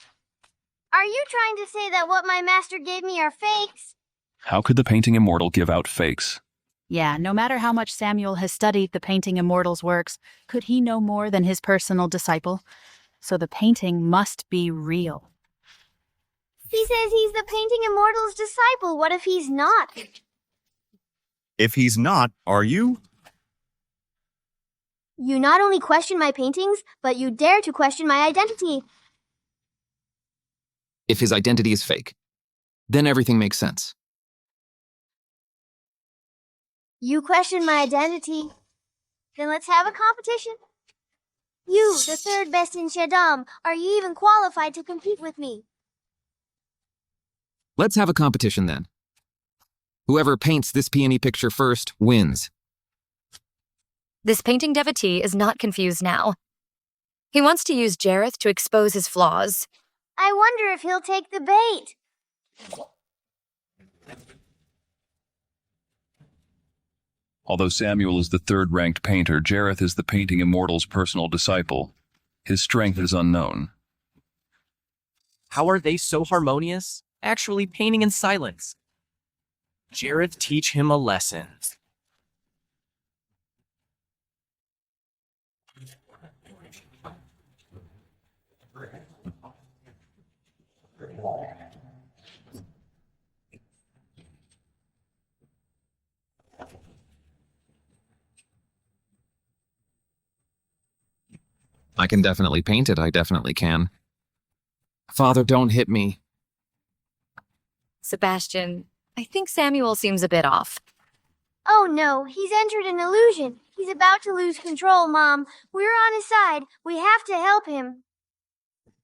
Are you trying to say that what my master gave me are fakes? How could the painting Immortal give out fakes? Yeah, no matter how much Samuel has studied the painting Immortal's works, could he know more than his personal disciple? So the painting must be real. He says he's the painting Immortal's disciple. What if he's not? If he's not, are you? You not only question my paintings, but you dare to question my identity. If his identity is fake, then everything makes sense. You question my identity. Then let's have a competition. You, the third best in Shadam, are you even qualified to compete with me? Let's have a competition then. Whoever paints this peony picture first wins. This painting devotee is not confused now. He wants to use Jareth to expose his flaws. I wonder if he'll take the bait. Although Samuel is the third-ranked painter, Jareth is the painting Immortal's personal disciple. His strength is unknown. How are they so harmonious? Actually painting in silence. Jareth, teach him a lesson. I can definitely paint it, I definitely can. Father, don't hit me. Sebastian, I think Samuel seems a bit off. Oh no, he's entered an illusion. He's about to lose control, Mom. We're on his side. We have to help him.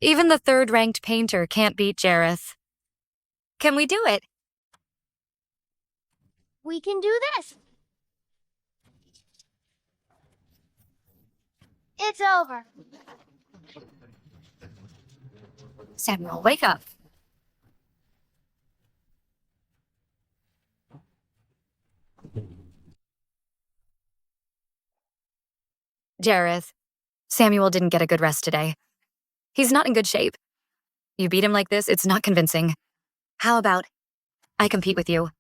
Even the third-ranked painter can't beat Jareth. Can we do it? We can do this. It's over. Samuel, wake up. Jareth, Samuel didn't get a good rest today. He's not in good shape. You beat him like this, it's not convincing. How about I compete with you.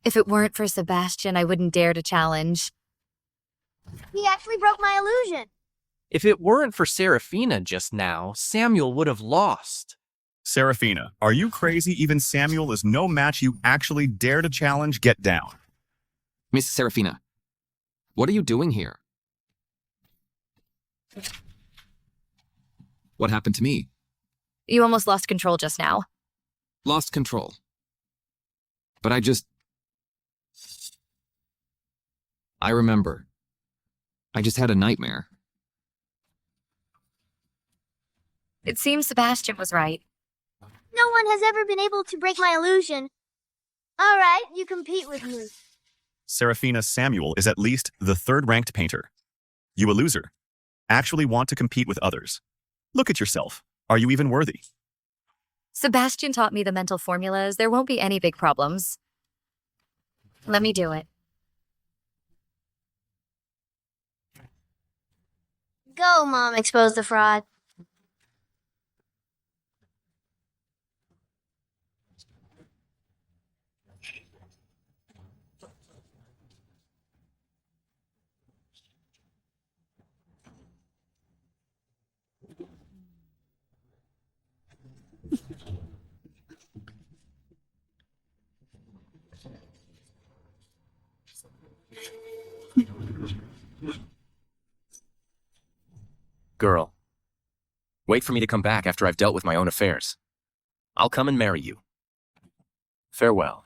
If it weren't for Sebastian, I wouldn't dare to challenge. He actually broke my illusion. If it weren't for Seraphina just now, Samuel would have lost. Seraphina, are you crazy? Even Samuel is no match. You actually dare to challenge? Get down. Miss Seraphina, what are you doing here? What happened to me? You almost lost control just now. Lost control. But I remember. I just had a nightmare. It seems Sebastian was right. No one has ever been able to break my illusion. All right, you compete with me. Seraphina, Samuel is at least the third-ranked painter. You a loser. Actually want to compete with others. Look at yourself. Are you even worthy? Sebastian taught me the mental formulas. There won't be any big problems. Let me do it. Go, Mom, expose the fraud. Girl, wait for me to come back after I've dealt with my own affairs. I'll come and marry you. Farewell.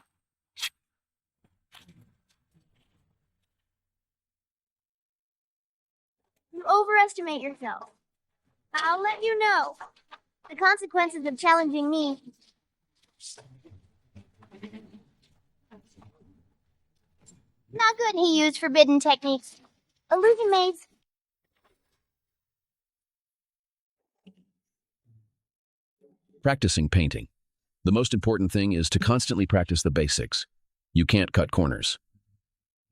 You overestimate yourself. I'll let you know the consequences of challenging me. Not good he used forbidden techniques. Illusion maze. Practicing painting. The most important thing is to constantly practice the basics. You can't cut corners.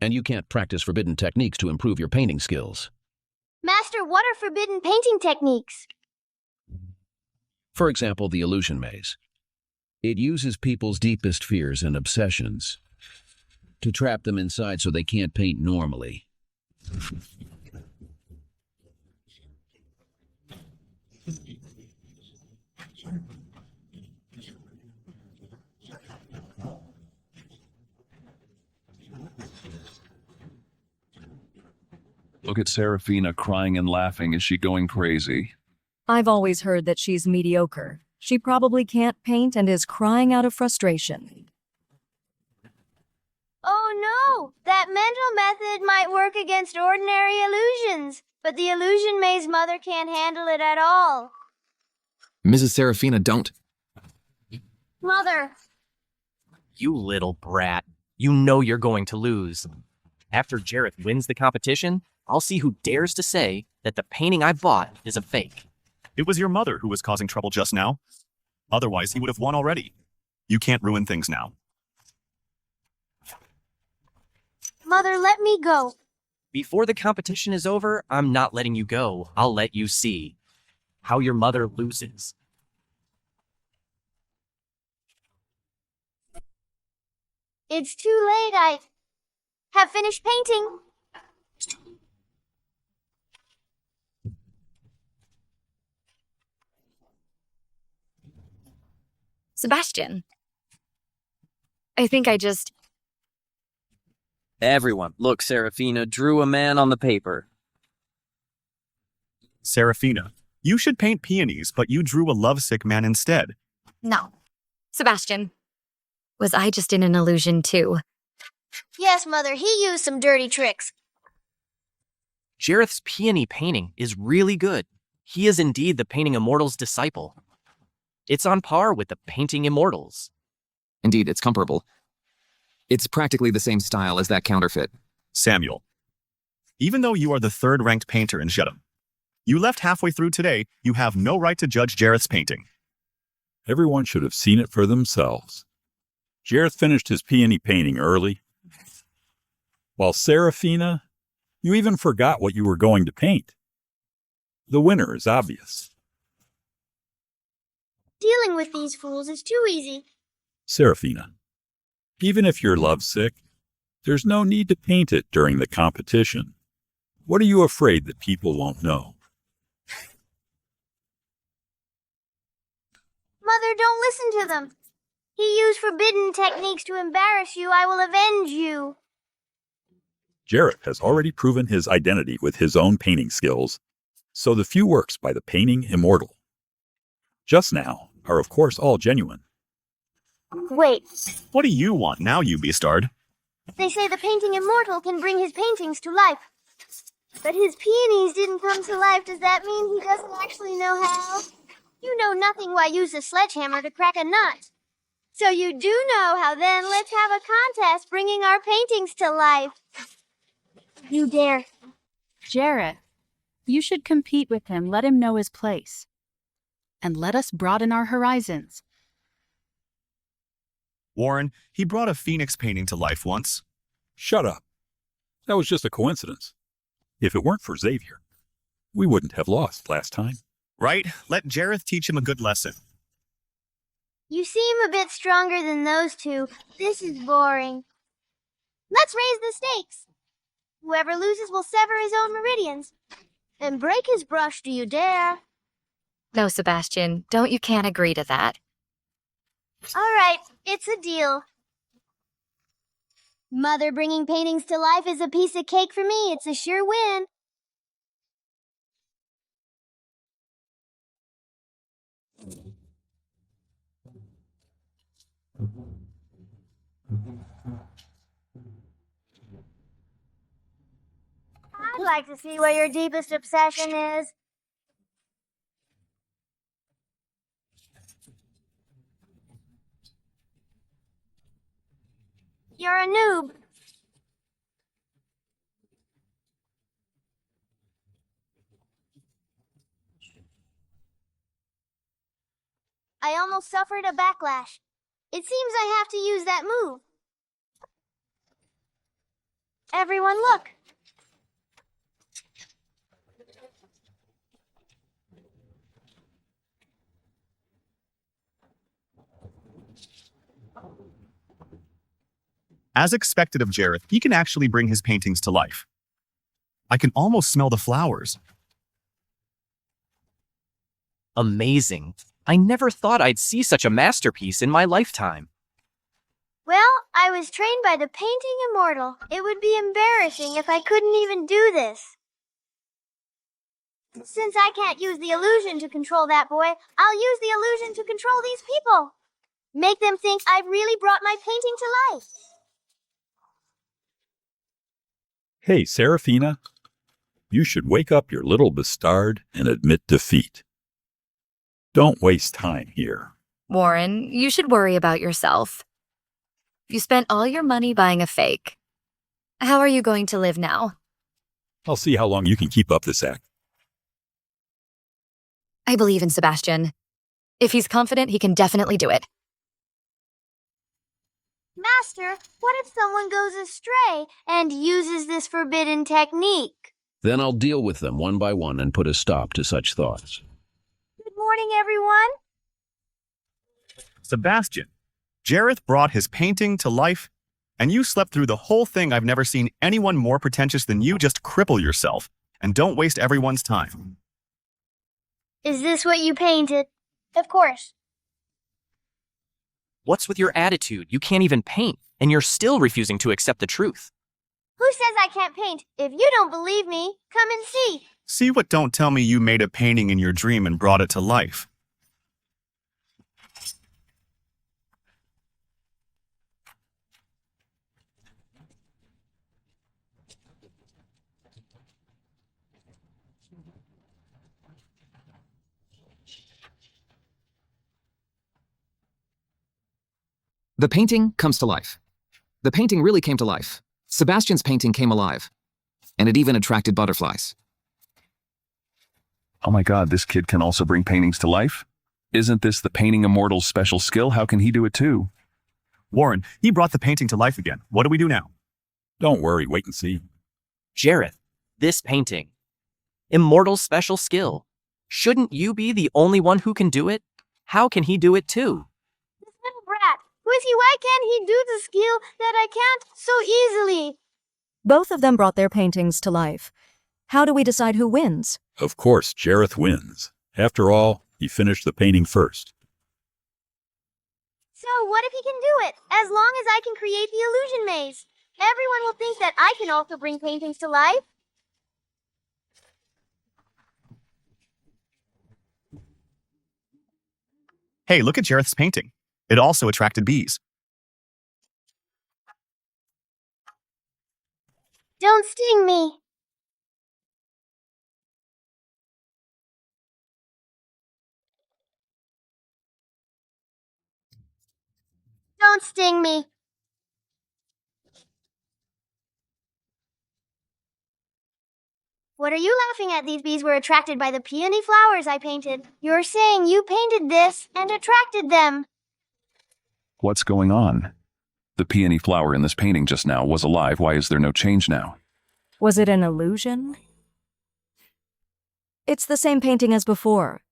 And you can't practice forbidden techniques to improve your painting skills. Master, what are forbidden painting techniques? For example, the illusion maze. It uses people's deepest fears and obsessions to trap them inside so they can't paint normally. Look at Seraphina crying and laughing. Is she going crazy? I've always heard that she's mediocre. She probably can't paint and is crying out of frustration. Oh no! That mental method might work against ordinary illusions, but the illusion maze mother can't handle it at all. Mrs. Seraphina, don't. Mother! You little brat. You know you're going to lose. After Jareth wins the competition, I'll see who dares to say that the painting I bought is a fake. It was your mother who was causing trouble just now. Otherwise, he would have won already. You can't ruin things now. Mother, let me go. Before the competition is over, I'm not letting you go. I'll let you see how your mother loses. It's too late. I have finished painting. Sebastian. I think I just... Everyone, look, Seraphina drew a man on the paper. Seraphina, you should paint peonies, but you drew a lovesick man instead. No. Sebastian. Was I just in an illusion too? Yes, Mother, he used some dirty tricks. Jareth's peony painting is really good. He is indeed the Painting Immortal's disciple. It's on par with the Painting Immortals. Indeed, it's comparable. It's practically the same style as that counterfeit. Samuel, even though you are the third-ranked painter in Cdrama, you left halfway through today, you have no right to judge Jareth's painting. Everyone should have seen it for themselves. Jareth finished his peony painting early. While Seraphina, you even forgot what you were going to paint. The winner is obvious. Dealing with these fools is too easy. Seraphina, even if you're lovesick, there's no need to paint it during the competition. What are you afraid that people won't know? Mother, don't listen to them. He used forbidden techniques to embarrass you. I will avenge you. Jareth has already proven his identity with his own painting skills, so the few works by the painting Immortal just now are of course all genuine. Wait, What do you want now, you beastard? they say the painting Immortal can bring his paintings to life. But his peonies didn't come to life. Does that mean he doesn't actually know how? You know nothing. Why use a sledgehammer to crack a nut? So you do know how. Then let's have a contest bringing our paintings to life. You dare. Jareth, you should compete with him. Let him know his place. And let us broaden our horizons. Warren, he brought a phoenix painting to life once. Shut up. That was just a coincidence. If it weren't for Xavier, we wouldn't have lost last time. Right? Let Jareth teach him a good lesson. You seem a bit stronger than those two. This is boring. Let's raise the stakes. Whoever loses will sever his own meridians. And break his brush, do you dare? No, Sebastian, you can't agree to that. All right, it's a deal. Mother bringing paintings to life is a piece of cake for me. It's a sure win. I'd like to see what your deepest obsession is. You're a noob. I almost suffered a backlash. It seems I have to use that move. Everyone look. As expected of Jareth, he can actually bring his paintings to life. I can almost smell the flowers. Amazing. I never thought I'd see such a masterpiece in my lifetime. Well, I was trained by the painting Immortal. It would be embarrassing if I couldn't even do this. Since I can't use the illusion to control that boy, I'll use the illusion to control these people. Make them think I've really brought my painting to life. Hey, Seraphina, you should wake up your little bastard and admit defeat. Don't waste time here. Warren, you should worry about yourself. You spent all your money buying a fake. How are you going to live now? I'll see how long you can keep up this act. I believe in Sebastian. If he's confident, he can definitely do it. Master, what if someone goes astray and uses this forbidden technique? Then I'll deal with them one by one and put a stop to such thoughts. Good morning, everyone. Sebastian, Jareth brought his painting to life, and you slept through the whole thing. I've never seen anyone more pretentious than you. Just cripple yourself, and don't waste everyone's time. Is this what you painted? Of course. What's with your attitude? You can't even paint, and you're still refusing to accept the truth. Who says I can't paint? If you don't believe me, come and see. See what? Don't tell me you made a painting in your dream and brought it to life. The painting comes to life. The painting really came to life. Sebastian's painting came alive. And it even attracted butterflies. Oh my god, this kid can also bring paintings to life? Isn't this the painting Immortal's special skill? How can he do it too? Warren, he brought the painting to life again. What do we do now? Don't worry, wait and see. Jareth, this painting. Immortal's special skill. Shouldn't you be the only one who can do it? How can he do it too? This little brat, who Whiskey, why can't he do the skill that I can't so easily? Both of them brought their paintings to life. How do we decide who wins? Of course, Jareth wins. After all, he finished the painting first. So what if he can do it? As long as I can create the illusion maze. Everyone will think that I can also bring paintings to life. Hey, look at Jareth's painting. It also attracted bees. Don't sting me. Don't sting me. What are you laughing at? These bees were attracted by the peony flowers I painted. You're saying you painted this and attracted them. What's going on? The peony flower in this painting just now was alive. Why is there no change now? Was it an illusion? It's the same painting as before.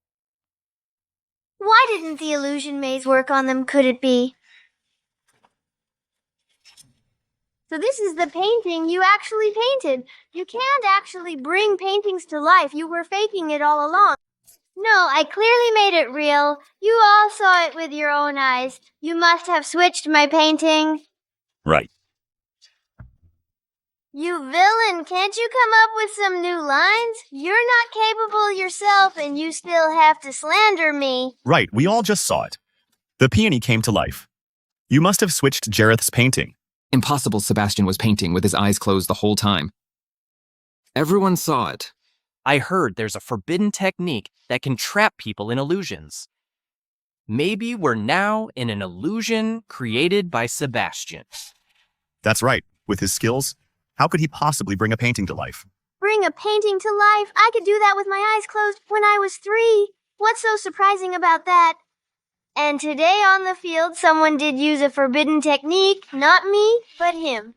Why didn't the illusion maze work on them, could it be? So this is the painting you actually painted. You can't actually bring paintings to life. You were faking it all along. No, I clearly made it real. You all saw it with your own eyes. You must have switched my painting. Right. You villain, can't you come up with some new lines? You're not capable yourself and you still have to slander me. Right, we all just saw it. The peony came to life. You must have switched Jareth's painting. Impossible. Sebastian was painting with his eyes closed the whole time. Everyone saw it. I heard there's a forbidden technique that can trap people in illusions. Maybe we're now in an illusion created by Sebastian. That's right. With his skills, how could he possibly bring a painting to life? Bring a painting to life? I could do that with my eyes closed when I was 3. What's so surprising about that? And today on the field, someone did use a forbidden technique. Not me, but him.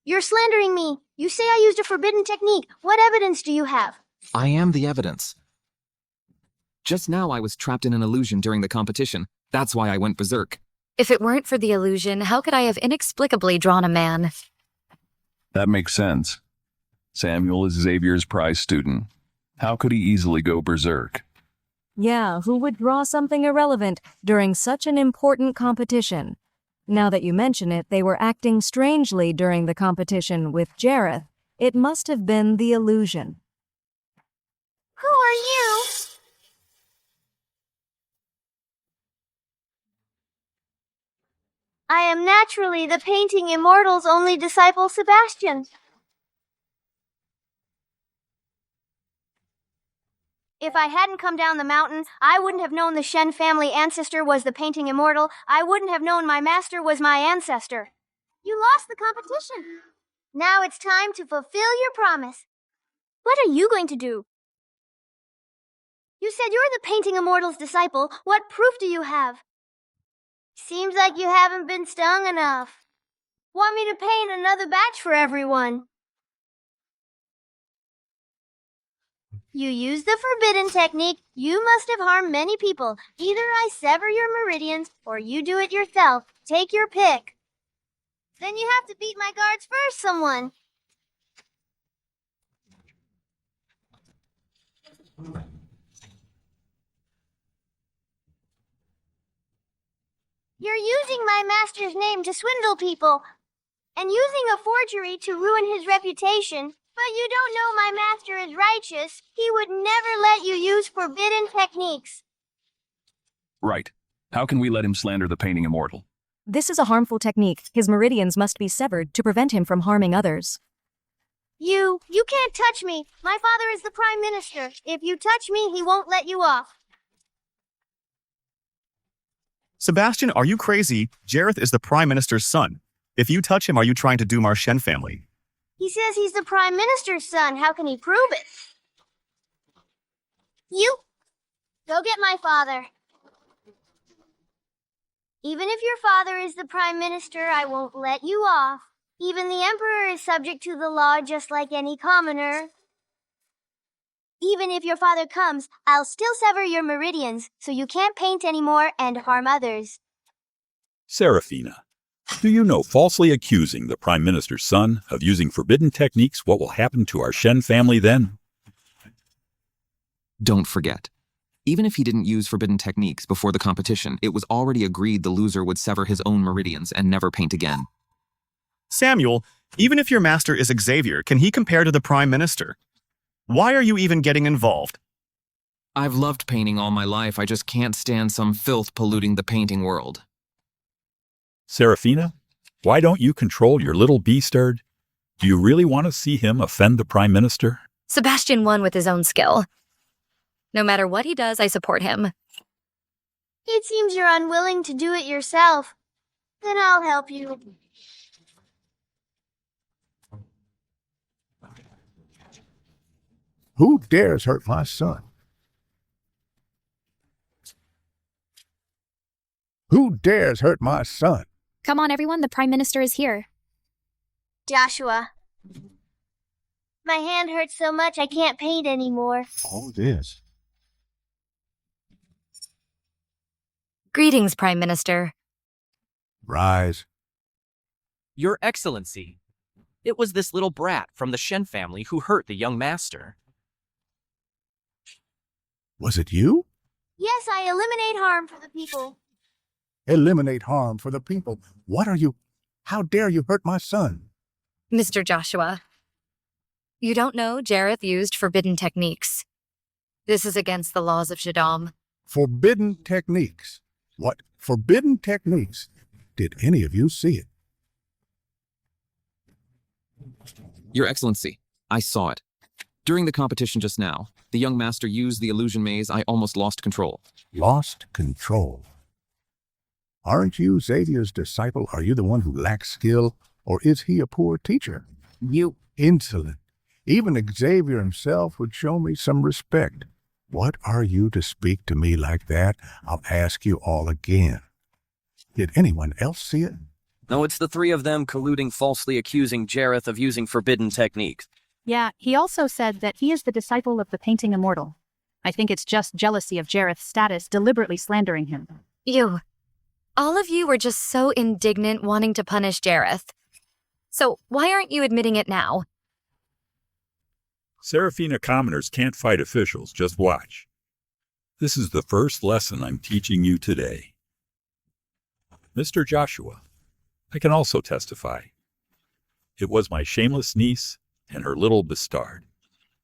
You're slandering me. You say I used a forbidden technique. What evidence do you have? I am the evidence. Just now I was trapped in an illusion during the competition. That's why I went berserk. If it weren't for the illusion, how could I have inexplicably drawn a man? That makes sense. Samuel is Xavier's prize student. How could he easily go berserk? Yeah, who would draw something irrelevant during such an important competition? Now that you mention it, they were acting strangely during the competition with Jareth. It must have been the illusion. Who are you? I am naturally the painting Immortal's only disciple, Sebastian. If I hadn't come down the mountain, I wouldn't have known the Shen family ancestor was the painting Immortal. I wouldn't have known my master was my ancestor. You lost the competition. Now it's time to fulfill your promise. What are you going to do? You said you're the painting Immortal's disciple. What proof do you have? Seems like you haven't been stung enough. Want me to paint another batch for everyone? You used the forbidden technique. You must have harmed many people. Either I sever your meridians, or you do it yourself. Take your pick. Then you have to beat my guards first, someone. You're using my master's name to swindle people, and using a forgery to ruin his reputation. But you don't know my master is righteous. He would never let you use forbidden techniques. Right. How can we let him slander the painting Immortal? This is a harmful technique. His meridians must be severed to prevent him from harming others. You can't touch me. My father is the Prime Minister. If you touch me, he won't let you off. Sebastian, are you crazy? Jareth is the Prime Minister's son. If you touch him, are you trying to doom our Shen family? He says he's the Prime Minister's son. How can he prove it? You, go get my father. Even if your father is the Prime Minister, I won't let you off. Even the Emperor is subject to the law just like any commoner. Even if your father comes, I'll still sever your meridians, so you can't paint anymore and harm others. Seraphina, do you know falsely accusing the Prime Minister's son of using forbidden techniques, what will happen to our Shen family then? Don't forget, even if he didn't use forbidden techniques before the competition, it was already agreed the loser would sever his own meridians and never paint again. Samuel, even if your master is Xavier, can he compare to the Prime Minister? Why are you even getting involved? I've loved painting all my life. I just can't stand some filth polluting the painting world. Seraphina, why don't you control your little beastard? Do you really want to see him offend the Prime Minister? Sebastian won with his own skill. No matter what he does, I support him. It seems you're unwilling to do it yourself. Then I'll help you. Who dares hurt my son? Who dares hurt my son? Come on, everyone, the Prime Minister is here. Joshua. My hand hurts so much I can't paint anymore. All this. Greetings, Prime Minister. Rise. Your Excellency, it was this little brat from the Shen family who hurt the young master. Was it you? Yes, I eliminate harm for the people. Eliminate harm for the people. What are you? How dare you hurt my son? Mr. Joshua, you don't know Jareth used forbidden techniques. This is against the laws of Cdrama. Forbidden techniques. What forbidden techniques? Did any of you see it? Your Excellency, I saw it. During the competition just now, the young master used the illusion maze. I almost lost control. Lost control? Aren't you Xavier's disciple? Are you the one who lacks skill? Or is he a poor teacher? You... Insolent. Even Xavier himself would show me some respect. What are you to speak to me like that? I'll ask you all again. Did anyone else see it? No, it's the three of them colluding, falsely accusing Jareth of using forbidden techniques. Yeah, he also said that he is the disciple of the painting Immortal. I think it's just jealousy of Jareth's status deliberately slandering him. All of you were just so indignant wanting to punish Jareth. So why aren't you admitting it now? Seraphina commoners can't fight officials, just watch. This is the first lesson I'm teaching you today. Mr. Joshua, I can also testify. It was my shameless niece and her little bastard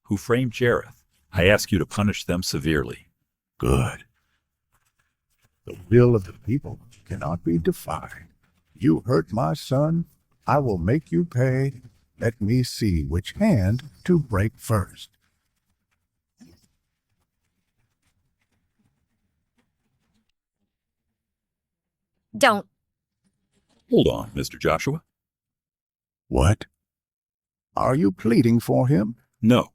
who framed Jareth. I ask you to punish them severely. Good. The will of the people cannot be defied. You hurt my son, I will make you pay. Let me see which hand to break first. Don't. Hold on, Mr. Joshua. What? Are you pleading for him? No.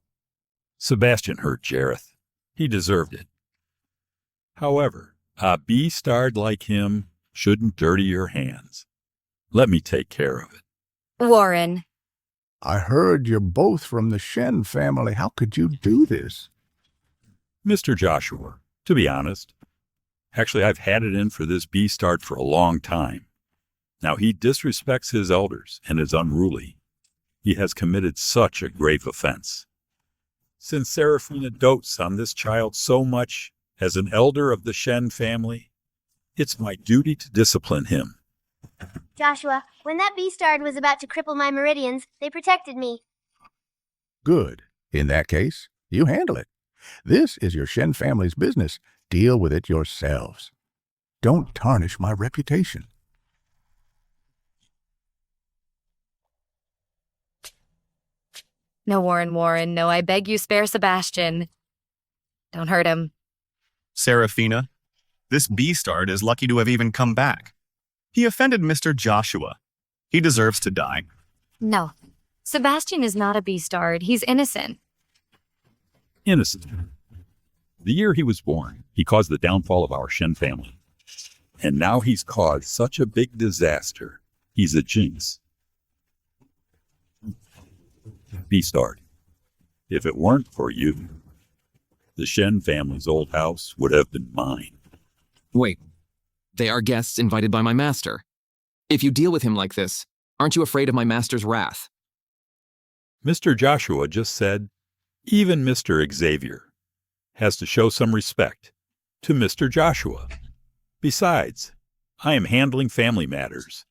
Sebastian hurt Jareth. He deserved it. However, a beastard like him shouldn't dirty your hands. Let me take care of it. Warren. I heard you're both from the Shen family. How could you do this? Mr. Joshua, to be honest, actually I've had it in for this beastard for a long time. Now he disrespects his elders and is unruly. He has committed such a grave offense. Since Seraphina dotes on this child so much as an elder of the Shen family, it's my duty to discipline him. Joshua, when that beastard was about to cripple my meridians, they protected me. Good. In that case, you handle it. This is your Shen family's business. Deal with it yourselves. Don't tarnish my reputation. No, Warren, no, I beg you spare Sebastian. Don't hurt him. Seraphina, this beastard is lucky to have even come back. He offended Mr. Joshua. He deserves to die. No, Sebastian is not a beastard. He's innocent. Innocent. The year he was born, he caused the downfall of our Shen family. And now he's caused such a big disaster. He's a jinx. Beastard, if it weren't for you, the Shen family's old house would have been mine. Wait, They are guests invited by my master. If you deal with him like this, aren't you afraid of my master's wrath? Mr. Joshua just said, even Mr. Xavier has to show some respect to Mr. Joshua. Besides, I am handling family matters.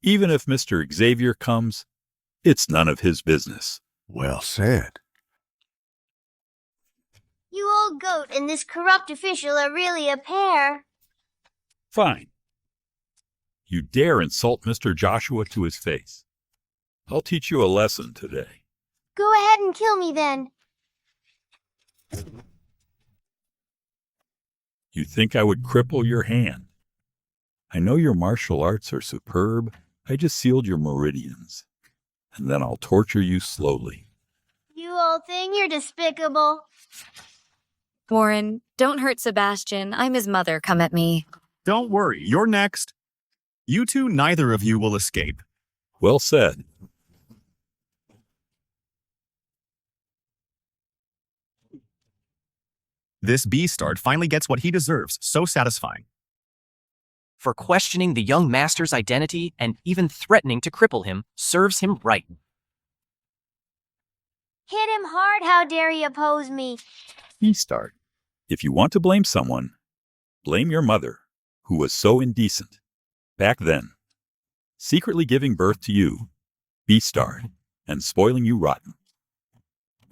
Even if Mr. Xavier comes, it's none of his business. Well said. You old goat and this corrupt official are really a pair. Fine. You dare insult Mr. Joshua to his face. I'll teach you a lesson today. Go ahead and kill me then. You think I would cripple your hand? I know your martial arts are superb. I just sealed your meridians. And then I'll torture you slowly. You old thing, you're despicable. Warren, don't hurt Sebastian. I'm his mother. Come at me. Don't worry, you're next. You two, neither of you will escape. Well said. This beastard finally gets what he deserves. So satisfying. For questioning the young master's identity and even threatening to cripple him serves him right. Hit him hard, how dare he oppose me. Beastard. If you want to blame someone, blame your mother, who was so indecent back then, secretly giving birth to you, Beastard, and spoiling you rotten.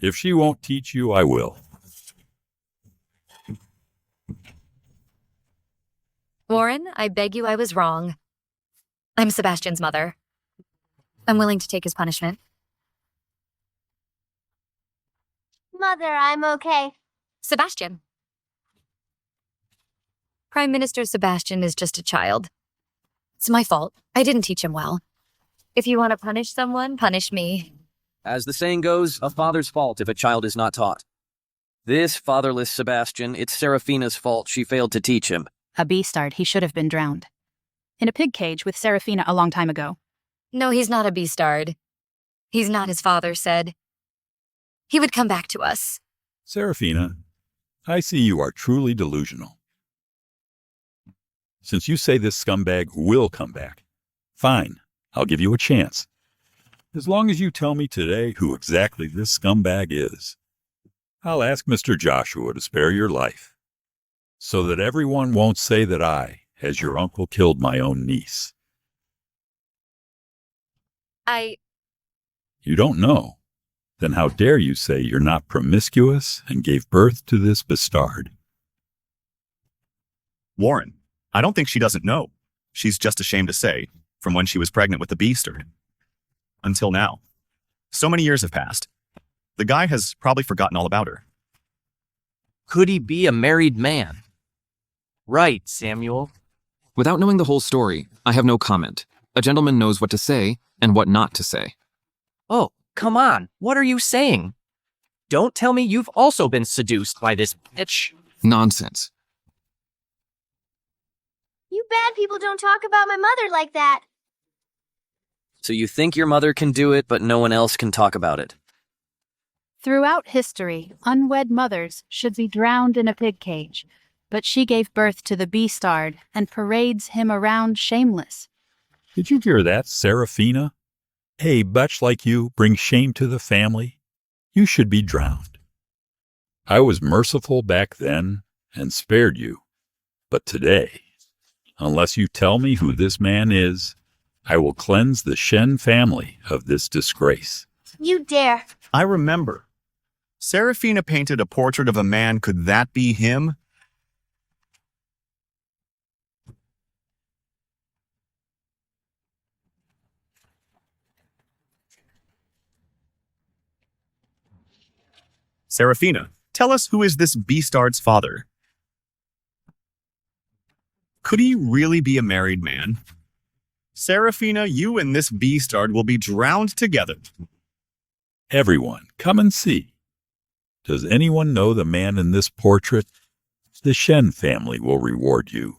If she won't teach you, I will. Warren, I beg you, I was wrong. I'm Sebastian's mother. I'm willing to take his punishment. Mother, I'm okay. Sebastian. Prime Minister Sebastian is just a child. It's my fault. I didn't teach him well. If you want to punish someone, punish me. As the saying goes, a father's fault if a child is not taught. This fatherless Sebastian, it's Seraphina's fault she failed to teach him. A beastard, he should have been drowned. In a pig cage with Seraphina a long time ago. No, he's not a beastard. He's not, his father said. He would come back to us. Seraphina, I see you are truly delusional. Since you say this scumbag will come back, fine, I'll give you a chance. As long as you tell me today who exactly this scumbag is, I'll ask Mr. Joshua to spare your life, so that everyone won't say that I, as your uncle, killed my own niece. You don't know? Then how dare you say you're not promiscuous and gave birth to this bastard? Warren, I don't think she doesn't know. She's just ashamed to say, from when she was pregnant with the beastard. Until now. So many years have passed. The guy has probably forgotten all about her. Could he be a married man? Right, Samuel. Without knowing the whole story, I have no comment. A gentleman knows what to say and what not to say. Oh, come on. What are you saying? Don't tell me you've also been seduced by this bitch. Nonsense. You bad people don't talk about my mother like that. So you think your mother can do it, but no one else can talk about it. Throughout history, unwed mothers should be drowned in a pig cage, but she gave birth to the beastard and parades him around shameless. Did you hear that, Seraphina? A bitch like you brings shame to the family. You should be drowned. I was merciful back then and spared you. But today, unless you tell me who this man is, I will cleanse the Shen family of this disgrace. You dare. I remember. Seraphina painted a portrait of a man. Could that be him? Seraphina, tell us, who is this beastard's father? Could he really be a married man? Seraphina, you and this beastard will be drowned together. Everyone, come and see. Does anyone know the man in this portrait? The Shen family will reward you.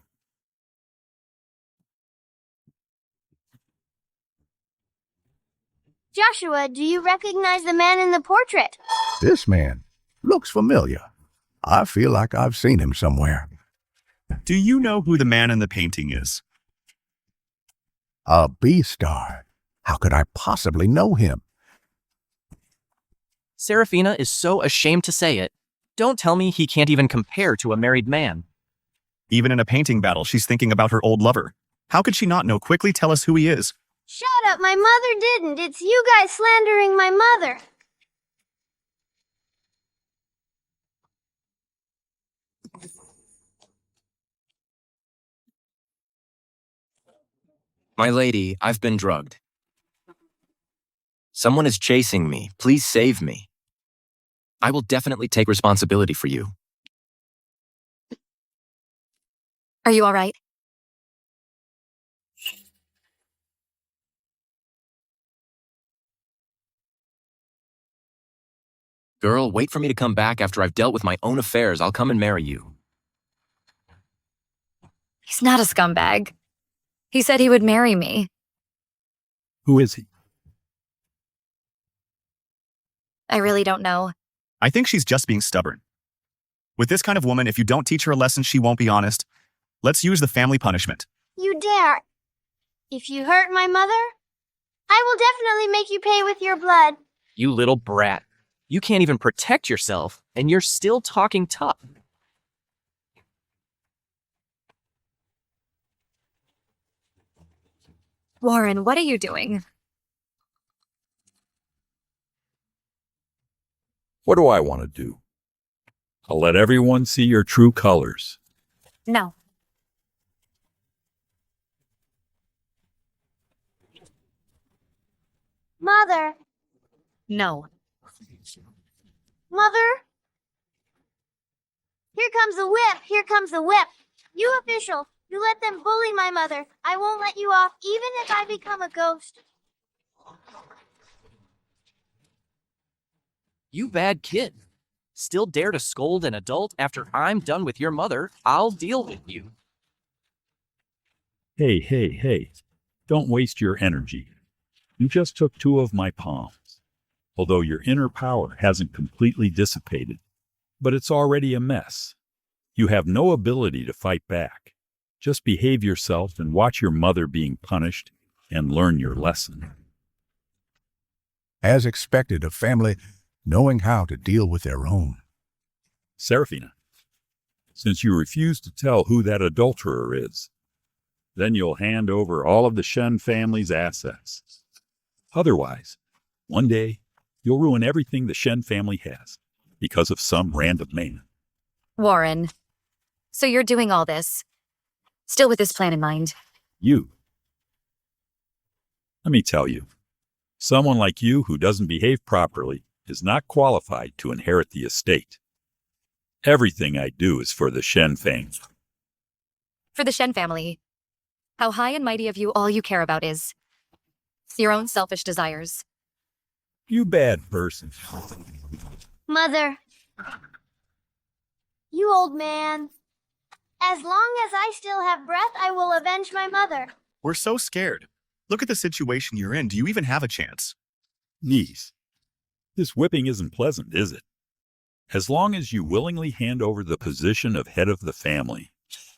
Joshua, do you recognize the man in the portrait? This man looks familiar. I feel like I've seen him somewhere. Do you know who the man in the painting is? A B-star. How could I possibly know him? Seraphina is so ashamed to say it. Don't tell me he can't even compare to a married man. Even in a painting battle, she's thinking about her old lover. How could she not know? Quickly tell us who he is. Shut up, my mother didn't. It's you guys slandering my mother. My lady, I've been drugged. Someone is chasing me. Please save me. I will definitely take responsibility for you. Are you all right? Girl, wait for me to come back after I've dealt with my own affairs. I'll come and marry you. He's not a scumbag. He said he would marry me. Who is he? I really don't know. I think she's just being stubborn. With this kind of woman, if you don't teach her a lesson, she won't be honest. Let's use the family punishment. You dare. If you hurt my mother, I will definitely make you pay with your blood. You little brat. You can't even protect yourself, and you're still talking tough. Warren, what are you doing? What do I want to do? I'll let everyone see your true colors. No. Mother. No. Mother? Here comes the whip. Here comes the whip. You official, you let them bully my mother. I won't let you off, even if I become a ghost. You bad kid. Still dare to scold an adult after I'm done with your mother? I'll deal with you. Hey. Don't waste your energy. You just took 2 of my palms. Although your inner power hasn't completely dissipated, but it's already a mess. You have no ability to fight back. Just behave yourself and watch your mother being punished and learn your lesson. As expected, a family knowing how to deal with their own. Seraphina, since you refuse to tell who that adulterer is, then you'll hand over all of the Shen family's assets. Otherwise, one day, you'll ruin everything the Shen family has because of some random man. Warren, so you're doing all this, still with this plan in mind? You. Let me tell you, someone like you who doesn't behave properly is not qualified to inherit the estate. Everything I do is for the Shen family. For the Shen family. How high and mighty of you all you care about is your own selfish desires. You bad person. Mother. You old man. As long as I still have breath, I will avenge my mother. We're so scared. Look at the situation you're in. Do you even have a chance? Niece, this whipping isn't pleasant, is it? As long as you willingly hand over the position of head of the family,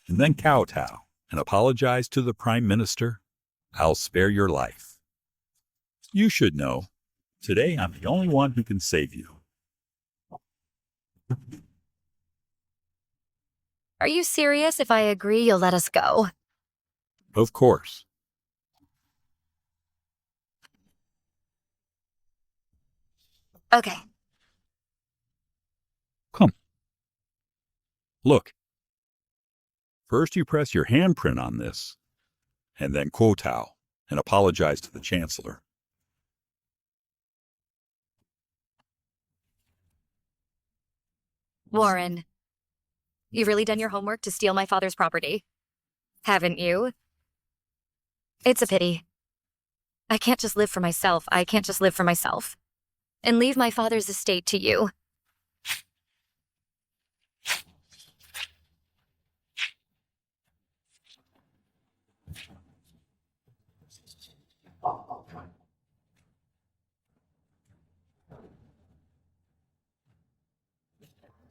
and then kowtow and apologize to the Prime Minister, I'll spare your life. You should know, today I'm the only one who can save you. Are you serious? If I agree, you'll let us go? Of course. Okay. Come. Look. First you press your handprint on this, and then kowtow and apologize to the Chancellor. Warren, you've really done your homework to steal my father's property, haven't you? It's a pity. I can't just live for myself. And leave my father's estate to you.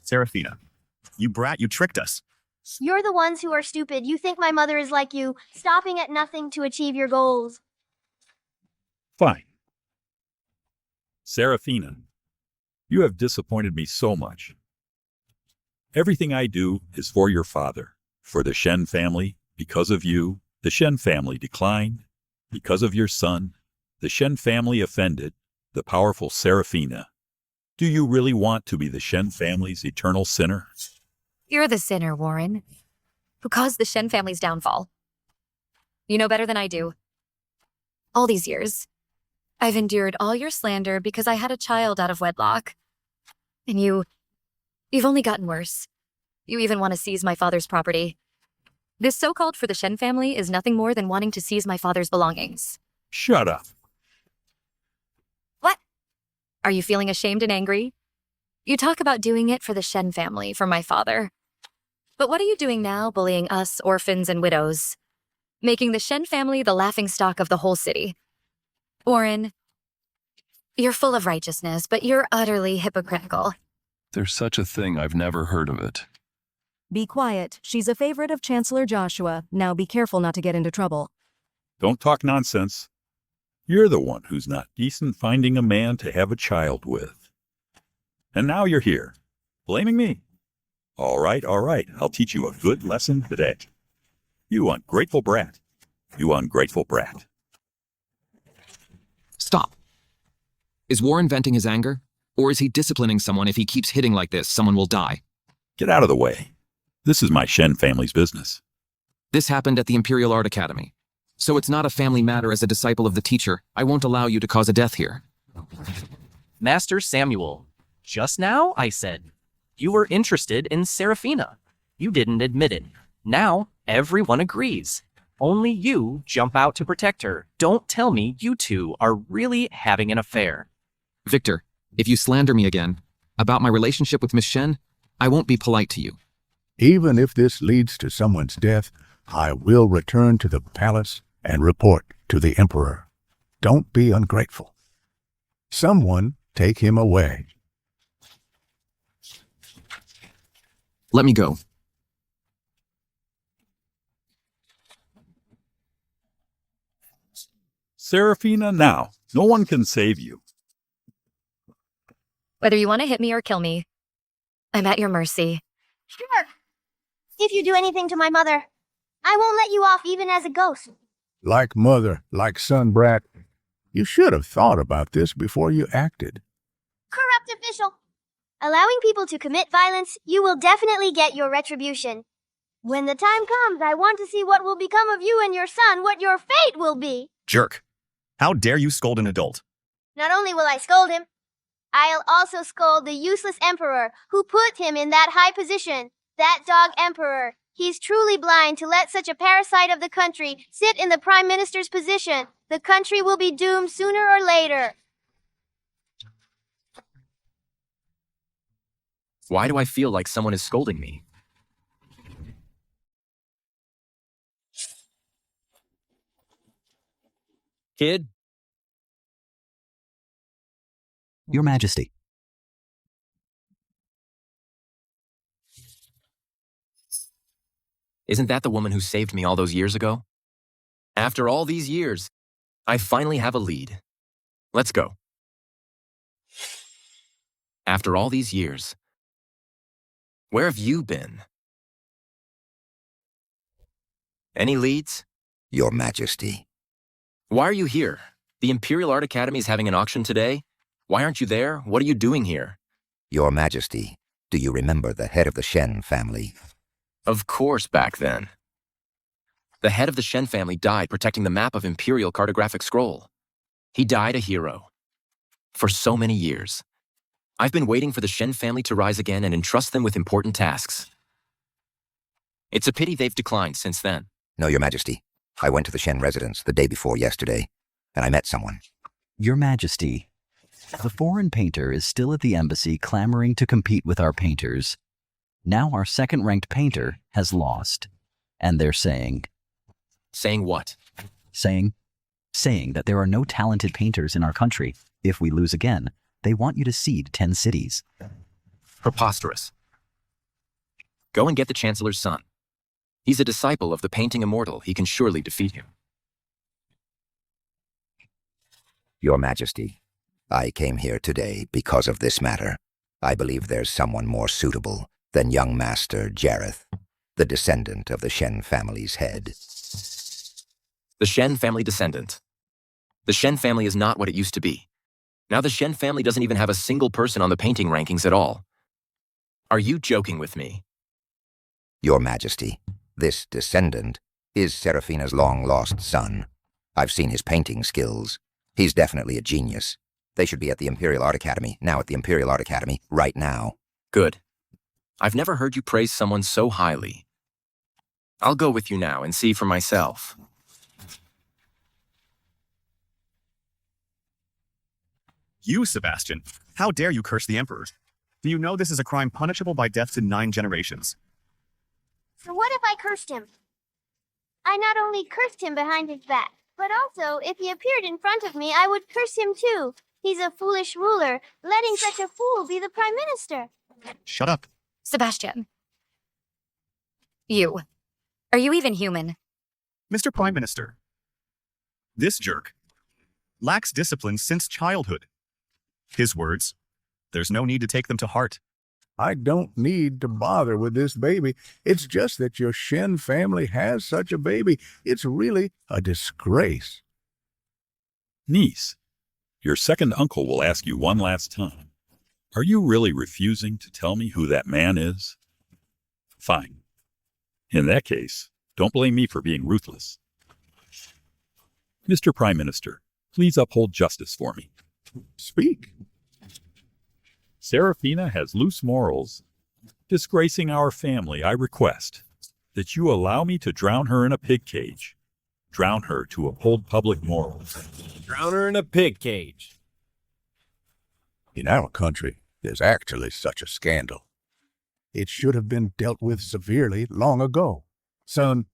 Seraphina, you brat, you tricked us. You're the ones who are stupid. You think my mother is like you, stopping at nothing to achieve your goals. Fine. Seraphina, you have disappointed me so much. Everything I do is for your father, for the Shen family. Because of you, the Shen family declined. Because of your son, the Shen family offended the powerful Seraphina. Do you really want to be the Shen family's eternal sinner? You're the sinner, Warren, who caused the Shen family's downfall. You know better than I do. All these years, I've endured all your slander because I had a child out of wedlock. And you've only gotten worse. You even want to seize my father's property. This so-called for the Shen family is nothing more than wanting to seize my father's belongings. Shut up. What? Are you feeling ashamed and angry? You talk about doing it for the Shen family, for my father. But what are you doing now, bullying us, orphans and widows? Making the Shen family the laughingstock of the whole city. Warren, you're full of righteousness, but you're utterly hypocritical. There's such a thing, I've never heard of it. Be quiet. She's a favorite of Chancellor Joshua. Now be careful not to get into trouble. Don't talk nonsense. You're the one who's not decent finding a man to have a child with. And now you're here, blaming me. All right, I'll teach you a good lesson today. You ungrateful brat. You ungrateful brat. Stop. Is Warren venting his anger? Or is he disciplining someone? If he keeps hitting like this, someone will die. Get out of the way. This is my Shen family's business. This happened at the Imperial Art Academy. So it's not a family matter. As a disciple of the teacher, I won't allow you to cause a death here. Master Samuel, just now I said you were interested in Seraphina. You didn't admit it. Now everyone agrees. Only you jump out to protect her. Don't tell me you two are really having an affair. Victor, if you slander me again about my relationship with Miss Shen, I won't be polite to you. Even if this leads to someone's death, I will return to the palace and report to the Emperor. Don't be ungrateful. Someone take him away. Let me go. Seraphina, now. No one can save you. Whether you want to hit me or kill me, I'm at your mercy. Sure. If you do anything to my mother, I won't let you off even as a ghost. Like mother, like son, brat. You should have thought about this before you acted. Corrupt official. Allowing people to commit violence, you will definitely get your retribution. When the time comes, I want to see what will become of you and your son, what your fate will be. Jerk. How dare you scold an adult? Not only will I scold him, I'll also scold the useless emperor who put him in that high position. That dog emperor. He's truly blind to let such a parasite of the country sit in the prime minister's position. The country will be doomed sooner or later. Why do I feel like someone is scolding me? Kid? Your Majesty. Isn't that the woman who saved me all those years ago? After all these years, I finally have a lead. Let's go. After all these years, where have you been? Any leads? Your Majesty. Why are you here? The Imperial Art Academy is having an auction today. Why aren't you there? What are you doing here? Your Majesty, do you remember the head of the Shen family? Of course, back then. The head of the Shen family died protecting the map of Imperial Cartographic Scroll. He died a hero. For so many years, I've been waiting for the Shen family to rise again and entrust them with important tasks. It's a pity they've declined since then. No, Your Majesty. I went to the Shen residence the day before yesterday, and I met someone. Your Majesty, the foreign painter is still at the embassy clamoring to compete with our painters. Now our second-ranked painter has lost, and they're saying... Saying what? Saying that there are no talented painters in our country. If we lose again, they want you to cede 10 cities. Preposterous. Go and get the Chancellor's son. He's a disciple of the painting immortal. He can surely defeat him. Your Majesty, I came here today because of this matter. I believe there's someone more suitable than young Master Jareth, the descendant of the Shen family's head. The Shen family descendant. The Shen family is not what it used to be. Now the Shen family doesn't even have a single person on the painting rankings at all. Are you joking with me? Your Majesty, this descendant is Seraphina's long-lost son. I've seen his painting skills. He's definitely a genius. They should be at the Imperial Art Academy, now at the Imperial Art Academy, right now. Good. I've never heard you praise someone so highly. I'll go with you now and see for myself. You, Sebastian, how dare you curse the Emperor? Do you know this is a crime punishable by death to 9 generations? So what if I cursed him? I not only cursed him behind his back, but also, if he appeared in front of me, I would curse him too. He's a foolish ruler, letting such a fool be the Prime Minister. Shut up. Sebastian. You. Are you even human? Mr. Prime Minister, this jerk lacks discipline since childhood. His words, there's no need to take them to heart. I don't need to bother with this baby. It's just that your Shen family has such a baby. It's really a disgrace. Niece, your second uncle will ask you one last time. Are you really refusing to tell me who that man is? Fine. In that case, don't blame me for being ruthless. Mr. Prime Minister, please uphold justice for me. Speak. Seraphina has loose morals. Disgracing our family, I request that you allow me to drown her in a pig cage. Drown her to uphold public morals. Drown her in a pig cage. In our country, there's actually such a scandal. It should have been dealt with severely long ago. Son,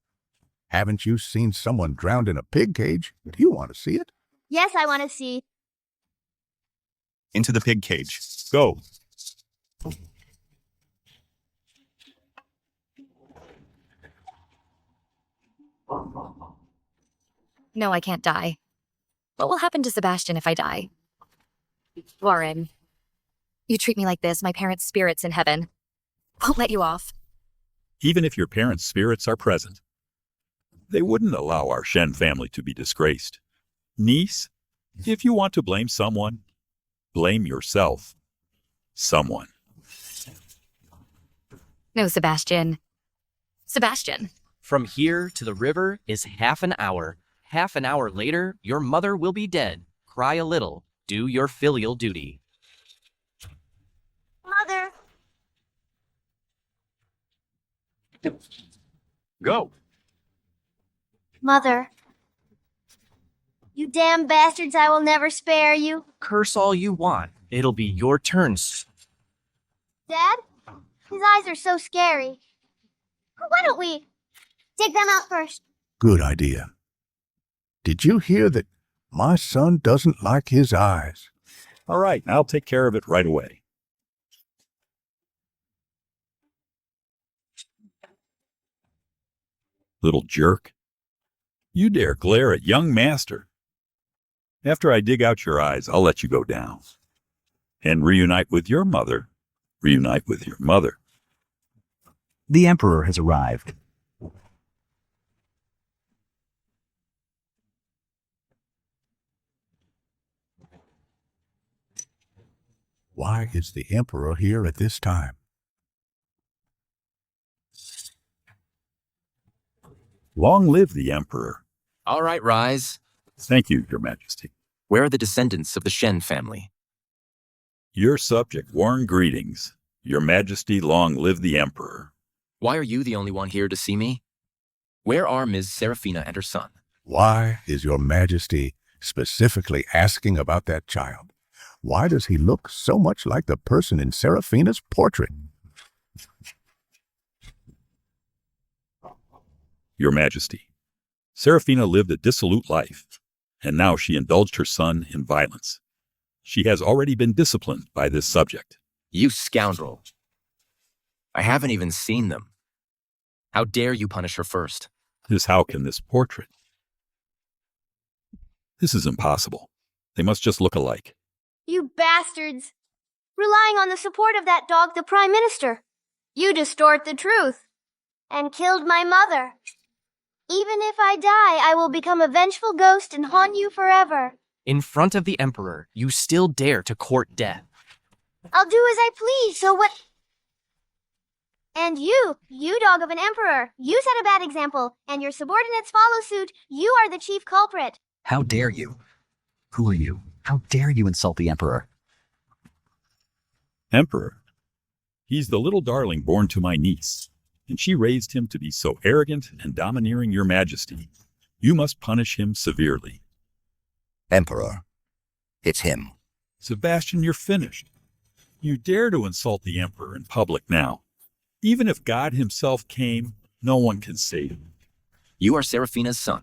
haven't you seen someone drowned in a pig cage? Do you want to see it? Yes, I want to see. Into the pig cage. Go. No, I can't die. What will happen to Sebastian if I die? Warren, you treat me like this, my parents' spirits in heaven won't let you off. Even if your parents' spirits are present, they wouldn't allow our Shen family to be disgraced. Niece, if you want to blame someone, blame yourself. Someone. No, Sebastian. Sebastian. From here to the river is half an hour. Half an hour later, your mother will be dead. Cry a little. Do your filial duty. Mother. Go. Mother. You damn bastards, I will never spare you. Curse all you want. It'll be your turn. Dad? His eyes are so scary. Why don't we take them out first? Good idea. Did you hear that my son doesn't like his eyes? All right, I'll take care of it right away. Little jerk. You dare glare at young master. After I dig out your eyes, I'll let you go down. And reunite with your mother. Reunite with your mother. The Emperor has arrived. Why is the Emperor here at this time? Long live the Emperor. All right, rise. Thank you, Your Majesty. Where are the descendants of the Shen family? Your subject warn greetings. Your Majesty, long live the Emperor. Why are you the only one here to see me? Where are Ms. Seraphina and her son? Why is Your Majesty specifically asking about that child? Why does he look so much like the person in Seraphina's portrait? Your Majesty, Seraphina lived a dissolute life, and now she indulged her son in violence. She has already been disciplined by this subject. You scoundrel. I haven't even seen them. How dare you punish her first? How can this portrait? This is impossible. They must just look alike. You bastards! Relying on the support of that dog, the Prime Minister. You distort the truth. And killed my mother. Even if I die, I will become a vengeful ghost and haunt you forever. In front of the Emperor, you still dare to court death. I'll do as I please, so what? And you dog of an emperor, you set a bad example, and your subordinates follow suit. You are the chief culprit. How dare you? Who are you? How dare you insult the Emperor? Emperor? He's the little darling born to my niece, and she raised him to be so arrogant and domineering, Your Majesty. You must punish him severely. Emperor. It's him. Sebastian, you're finished. You dare to insult the Emperor in public now. Even if God himself came, no one can save him. You are Seraphina's son.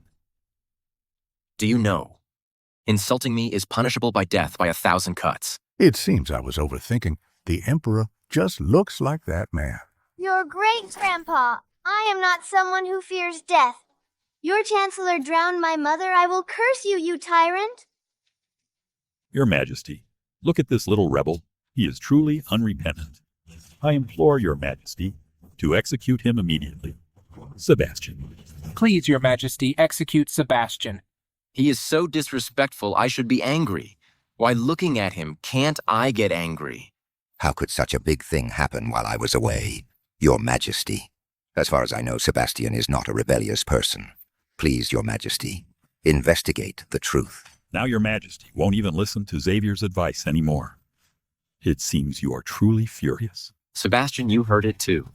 Do you know? Insulting me is punishable by death by 1,000 cuts. It seems I was overthinking. The Emperor just looks like that man. Your great-grandpa. I am not someone who fears death. Your Chancellor drowned my mother. I will curse you, you tyrant. Your Majesty, look at this little rebel. He is truly unrepentant. I implore Your Majesty to execute him immediately. Sebastian. Please, Your Majesty, execute Sebastian. He is so disrespectful, I should be angry. Why, looking at him, can't I get angry? How could such a big thing happen while I was away? Your Majesty. As far as I know, Sebastian is not a rebellious person. Please, Your Majesty, investigate the truth. Now Your Majesty won't even listen to Xavier's advice anymore. It seems you are truly furious. Sebastian, you heard it too.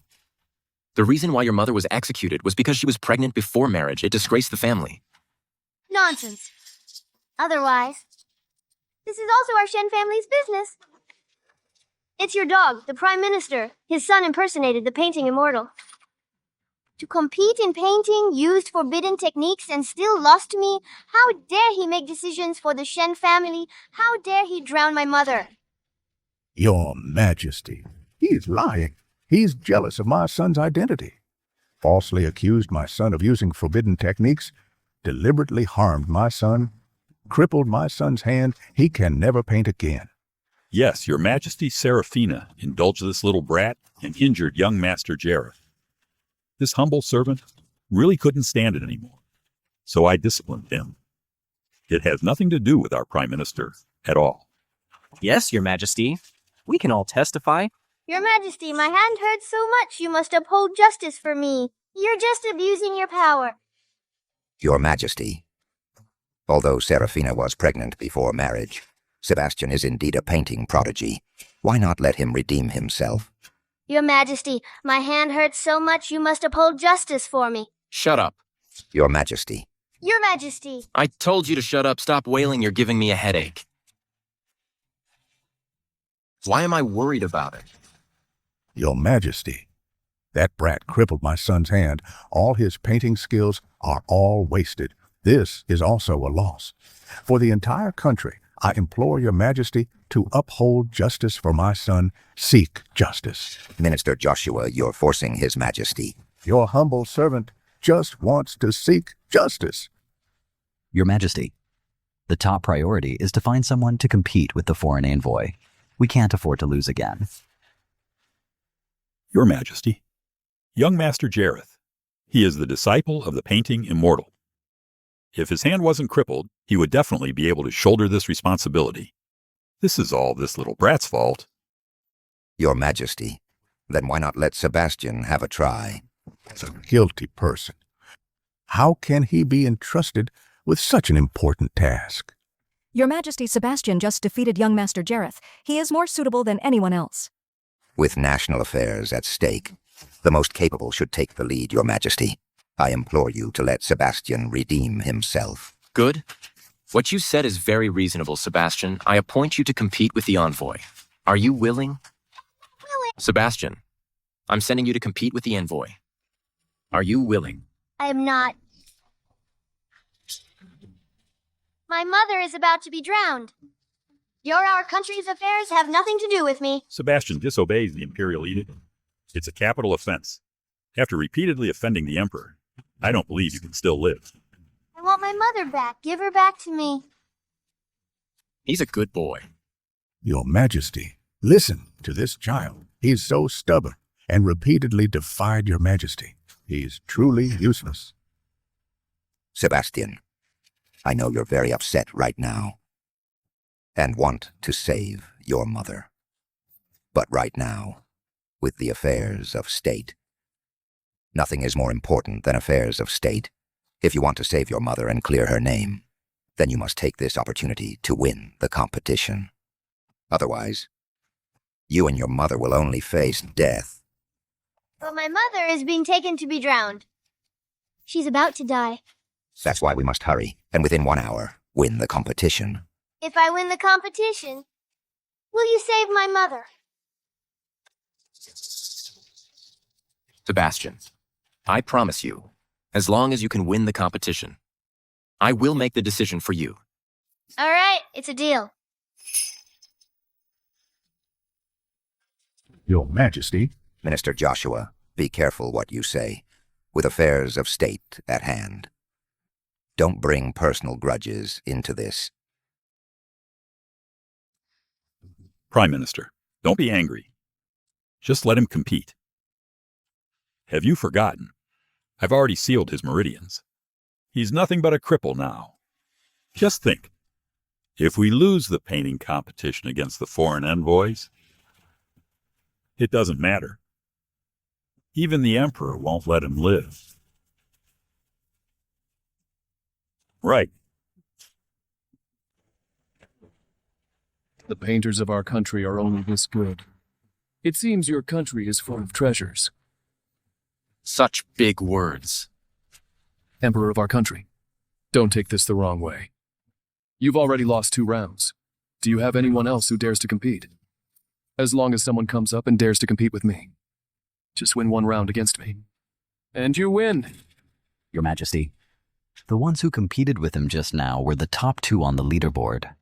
The reason why your mother was executed was because she was pregnant before marriage. It disgraced the family. Nonsense. Otherwise, this is also our Shen family's business. It's your dog, the Prime Minister. His son impersonated the painting Immortal. To compete in painting, used forbidden techniques and still lost to me? How dare he make decisions for the Shen family? How dare he drown my mother? Your Majesty, he's lying. He's jealous of my son's identity. Falsely accused my son of using forbidden techniques, deliberately harmed my son, crippled my son's hand. He can never paint again. Yes, Your Majesty Seraphina indulged this little brat and injured young Master Jareth. This humble servant really couldn't stand it anymore, so I disciplined him. It has nothing to do with our Prime Minister at all. Yes, Your Majesty. We can all testify. Your Majesty, my hand hurts so much. You must uphold justice for me. You're just abusing your power. Your Majesty, although Seraphina was pregnant before marriage, Sebastian is indeed a painting prodigy. Why not let him redeem himself? Your Majesty, my hand hurts so much. You must uphold justice for me. Shut up. Your Majesty. Your Majesty. I told you to shut up. Stop wailing. You're giving me a headache. Why am I worried about it? Your Majesty, that brat crippled my son's hand. All his painting skills are all wasted. This is also a loss. For the entire country, I implore Your Majesty to uphold justice for my son. Seek justice. Minister Joshua, you're forcing His Majesty. Your humble servant just wants to seek justice. Your Majesty, the top priority is to find someone to compete with the foreign envoy. We can't afford to lose again. Your Majesty, young Master Jareth, he is the disciple of the painting Immortal. If his hand wasn't crippled, he would definitely be able to shoulder this responsibility. This is all this little brat's fault. Your Majesty, then why not let Sebastian have a try? As a guilty person, how can he be entrusted with such an important task? Your Majesty, Sebastian just defeated young Master Jareth. He is more suitable than anyone else. With national affairs at stake, the most capable should take the lead, Your Majesty. I implore you to let Sebastian redeem himself. Good. What you said is very reasonable, Sebastian. I appoint you to compete with the envoy. Are you willing? Sebastian, I'm sending you to compete with the envoy. Are you willing? I am not. My mother is about to be drowned. Our country's affairs have nothing to do with me. Sebastian disobeys the imperial edict. It's a capital offense. After repeatedly offending the Emperor, I don't believe you can still live. I want my mother back. Give her back to me. He's a good boy. Your Majesty, listen to this child. He's so stubborn and repeatedly defied your Majesty. He's truly useless. Sebastian, I know you're very upset right now and want to save your mother. But right now, with the affairs of state, nothing is more important than affairs of state. If you want to save your mother and clear her name, then you must take this opportunity to win the competition. Otherwise, you and your mother will only face death. But my mother is being taken to be drowned. She's about to die. That's why we must hurry, and within 1 hour, win the competition. If I win the competition, will you save my mother? Sebastian, I promise you, as long as you can win the competition, I will make the decision for you. All right, it's a deal. Your Majesty. Minister Joshua, be careful what you say, with affairs of state at hand. Don't bring personal grudges into this. Prime Minister, don't be angry. Just let him compete. Have you forgotten? I've already sealed his meridians. He's nothing but a cripple now. Just think, if we lose the painting competition against the foreign envoys, it doesn't matter. Even the Emperor won't let him live. Right. The painters of our country are only this good. It seems your country is full of treasures. Such big words. Emperor of our country, don't take this the wrong way. You've already lost 2 rounds. Do you have anyone else who dares to compete? As long as someone comes up and dares to compete with me. Just win 1 round against me. And you win. Your Majesty, the ones who competed with him just now were the top 2 on the leaderboard.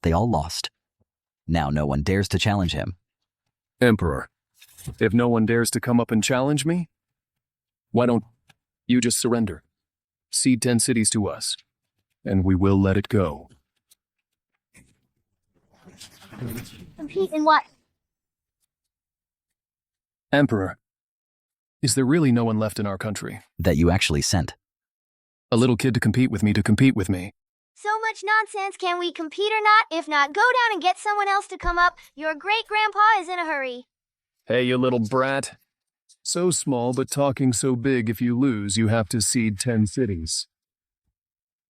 They all lost. Now no one dares to challenge him. Emperor, if no one dares to come up and challenge me, why don't you just surrender? Cede 10 cities to us, and we will let it go. Compete in what? Emperor, is there really no one left in our country? That you actually sent. A little kid to compete with me. So much nonsense. Can we compete or not? If not, go down and get someone else to come up. Your great-grandpa is in a hurry. Hey, you little brat. So small, but talking so big. If you lose, you have to cede 10 cities.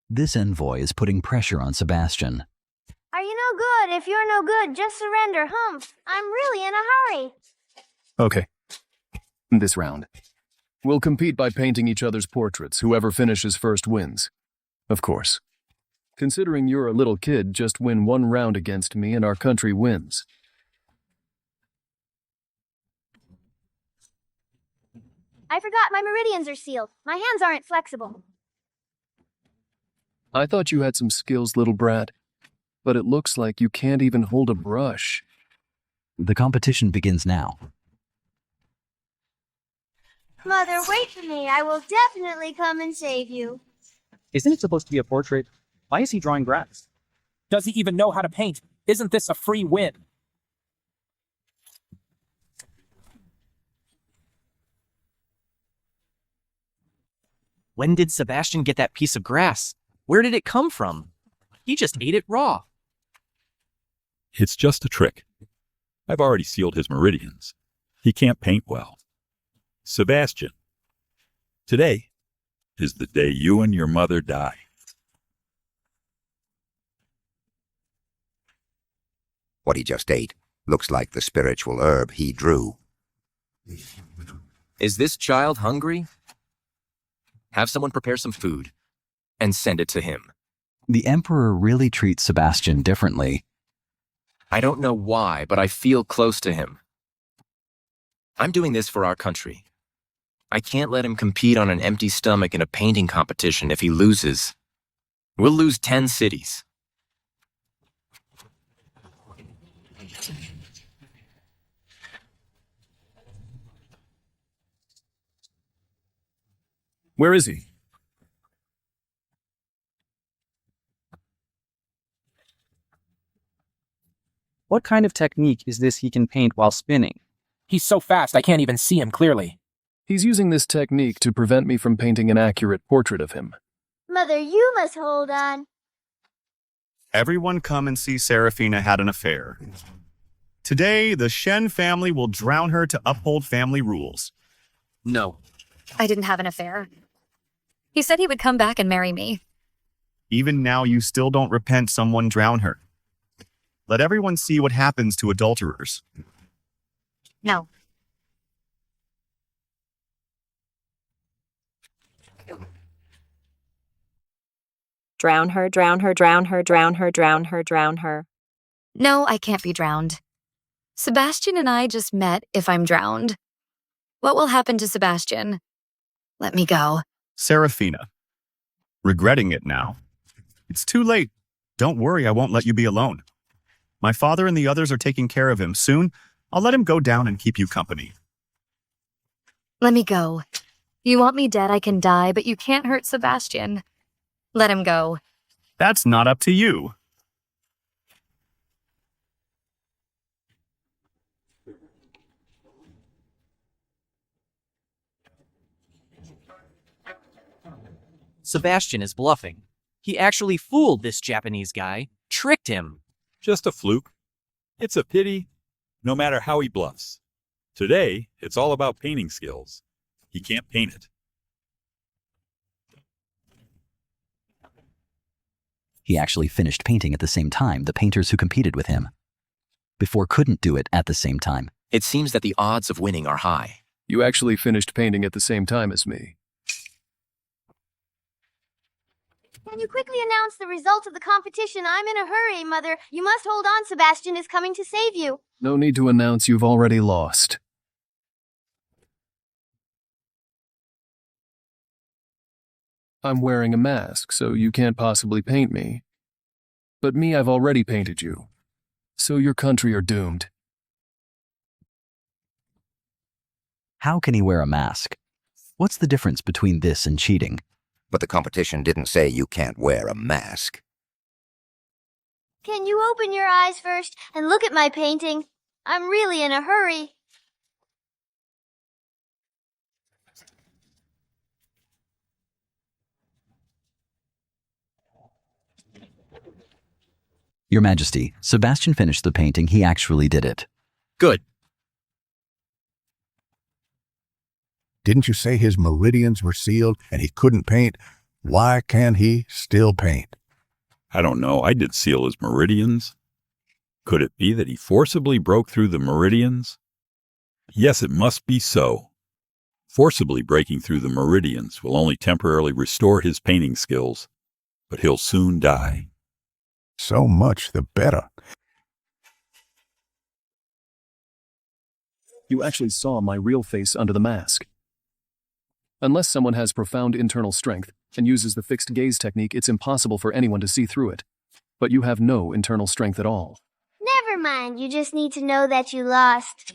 This envoy is putting pressure on Sebastian. Are you no good? If you're no good, just surrender. Humph. I'm really in a hurry. Okay. This round, we'll compete by painting each other's portraits. Whoever finishes first wins. Of course. Considering you're a little kid, just win 1 round against me and our country wins. I forgot my meridians are sealed. My hands aren't flexible. I thought you had some skills, little brat. But it looks like you can't even hold a brush. The competition begins now. Mother, wait for me. I will definitely come and save you. Isn't it supposed to be a portrait? Why is he drawing grass? Does he even know how to paint? Isn't this a free win? When did Sebastian get that piece of grass? Where did it come from? He just ate it raw. It's just a trick. I've already sealed his meridians. He can't paint well. Sebastian, today is the day you and your mother die. What he just ate looks like the spiritual herb he drew. Is this child hungry? Have someone prepare some food and send it to him. The Emperor really treats Sebastian differently. I don't know why, but I feel close to him. I'm doing this for our country. I can't let him compete on an empty stomach in a painting competition if he loses. We'll lose 10 cities. Where is he? What kind of technique is this he can paint while spinning? He's so fast I can't even see him clearly. He's using this technique to prevent me from painting an accurate portrait of him. Mother, you must hold on. Everyone come and see Seraphina had an affair. Today, the Shen family will drown her to uphold family rules. No. I didn't have an affair. He said he would come back and marry me. Even now, you still don't repent someone drown her. Let everyone see what happens to adulterers. No. Drown her, drown her, drown her, drown her, drown her, drown her. No, I can't be drowned. Sebastian and I just met if I'm drowned. What will happen to Sebastian? Let me go. Seraphina. Regretting it now. It's too late. Don't worry, I won't let you be alone. My father and the others are taking care of him. Soon, I'll let him go down and keep you company. Let me go. You want me dead, I can die, but you can't hurt Sebastian. Let him go. That's not up to you. Sebastian is bluffing. He actually fooled this Japanese guy, tricked him. Just a fluke. It's a pity, no matter how he bluffs. Today, it's all about painting skills. He can't paint it. He actually finished painting at the same time the painters who competed with him. Before couldn't do it at the same time. It seems that the odds of winning are high. You actually finished painting at the same time as me. Can you quickly announce the result of the competition? I'm in a hurry, Mother. You must hold on. Sebastian is coming to save you. No need to announce you've already lost. I'm wearing a mask, so you can't possibly paint me. But me, I've already painted you. So your country are doomed. How can he wear a mask? What's the difference between this and cheating? But the competition didn't say you can't wear a mask. Can you open your eyes first and look at my painting? I'm really in a hurry. Your Majesty, Sebastian finished the painting. He actually did it. Good. Didn't you say his meridians were sealed and he couldn't paint? Why can he still paint? I don't know. I did seal his meridians. Could it be that he forcibly broke through the meridians? Yes, it must be so. Forcibly breaking through the meridians will only temporarily restore his painting skills, but he'll soon die. So much the better. You actually saw my real face under the mask. Unless someone has profound internal strength and uses the fixed gaze technique, it's impossible for anyone to see through it. But you have no internal strength at all. Never mind, you just need to know that you lost.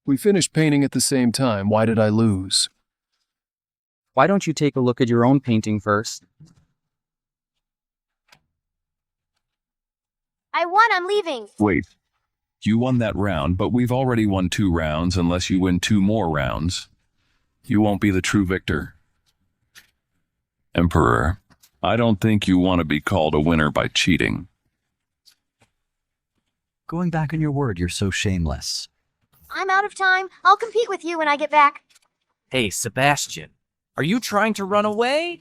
We finished painting at the same time. Why did I lose? Why don't you take a look at your own painting first? I won, I'm leaving. Wait. You won that round, but we've already won 2 rounds. Unless you win 2 more rounds, you won't be the true victor. Emperor, I don't think you want to be called a winner by cheating. Going back on your word, you're so shameless. I'm out of time. I'll compete with you when I get back. Hey, Sebastian, are you trying to run away?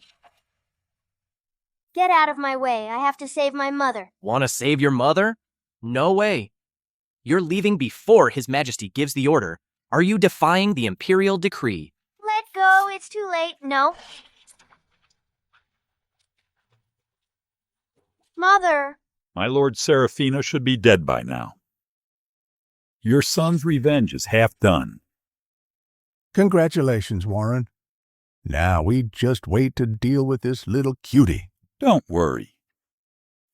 Get out of my way. I have to save my mother. Want to save your mother? No way. You're leaving before His Majesty gives the order. Are you defying the imperial decree? Let go. It's too late. No. Mother. My Lord Seraphina should be dead by now. Your son's revenge is half done. Congratulations, Warren. Now we just wait to deal with this little cutie. Don't worry.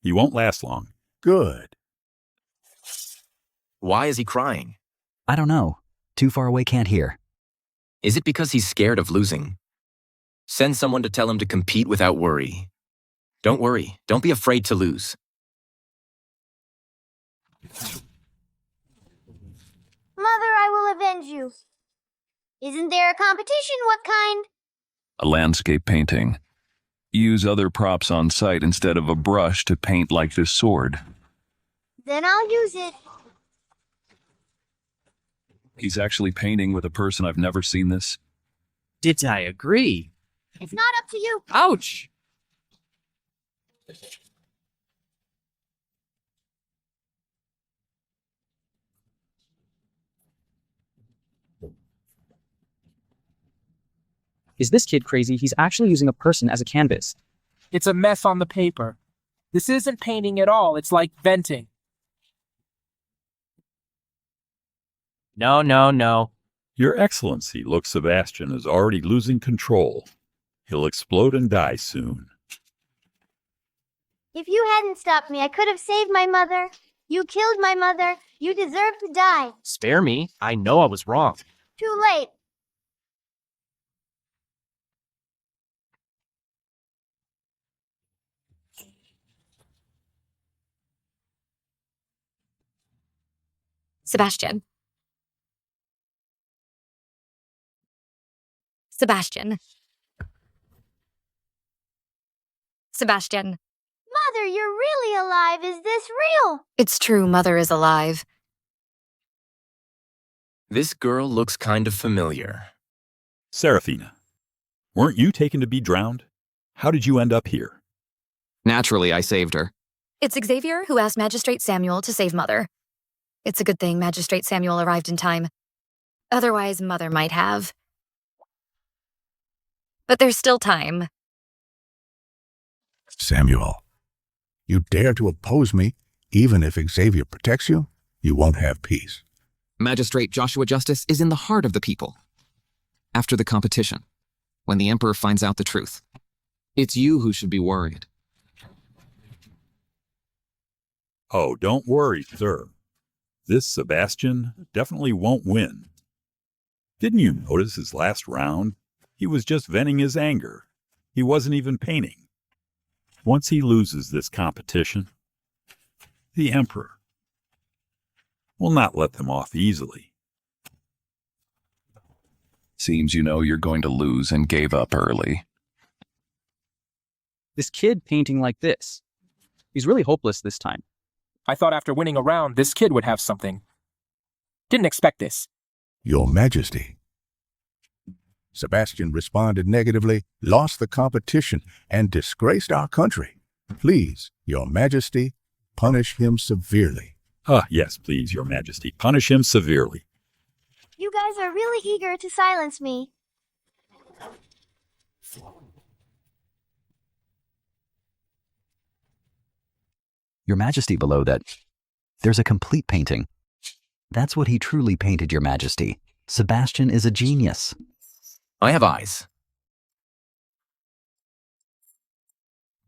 He won't last long. Good. Why is he crying? I don't know. Too far away, can't hear. Is it because he's scared of losing? Send someone to tell him to compete without worry. Don't worry. Don't be afraid to lose. Mother, I will avenge you. Isn't there a competition? What kind? A landscape painting. Use other props on site instead of a brush to paint like this sword. Then I'll use it. He's actually painting with a person. I've never seen this. Did I agree? It's not up to you. Ouch! Is this kid crazy? He's actually using a person as a canvas. It's a mess on the paper. This isn't painting at all. It's like venting. No, no, no. Your Excellency, look, Sebastian is already losing control. He'll explode and die soon. If you hadn't stopped me, I could have saved my mother. You killed my mother. You deserve to die. Spare me. I know I was wrong. Too late. Sebastian. Sebastian. Sebastian. Mother, you're really alive. Is this real? It's true, Mother is alive. This girl looks kind of familiar. Seraphina, weren't you taken to be drowned? How did you end up here? Naturally, I saved her. It's Xavier who asked Magistrate Samuel to save Mother. It's a good thing Magistrate Samuel arrived in time. Otherwise, Mother might have. But there's still time. Samuel, you dare to oppose me, even if Xavier protects you? You won't have peace. Magistrate Joshua Justice is in the heart of the people. After the competition, when the Emperor finds out the truth, it's you who should be worried. Oh, don't worry, sir. This Sebastian definitely won't win. Didn't you notice his last round? He was just venting his anger. He wasn't even painting. Once he loses this competition, the Emperor will not let them off easily. Seems you know you're going to lose and gave up early. This kid painting like this. He's really hopeless this time. I thought after winning a round, this kid would have something. Didn't expect this. Your Majesty. Sebastian responded negatively, lost the competition, and disgraced our country. Please, Your Majesty, punish him severely. Yes, please, Your Majesty. Punish him severely. You guys are really eager to silence me. Your Majesty, below that, there's a complete painting. That's what he truly painted, Your Majesty. Sebastian is a genius. I have eyes.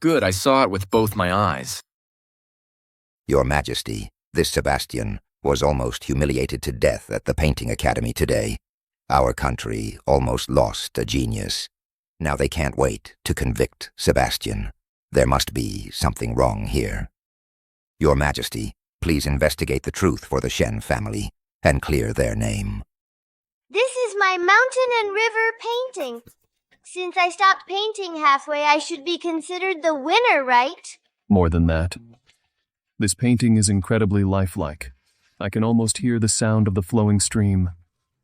Good, I saw it with both my eyes. Your Majesty, this Sebastian was almost humiliated to death at the Painting Academy today. Our country almost lost a genius. Now they can't wait to convict Sebastian. There must be something wrong here. Your Majesty, please investigate the truth for the Shen family and clear their name. This is my mountain and river painting. Since I stopped painting halfway, I should be considered the winner, right? More than that. This painting is incredibly lifelike. I can almost hear the sound of the flowing stream.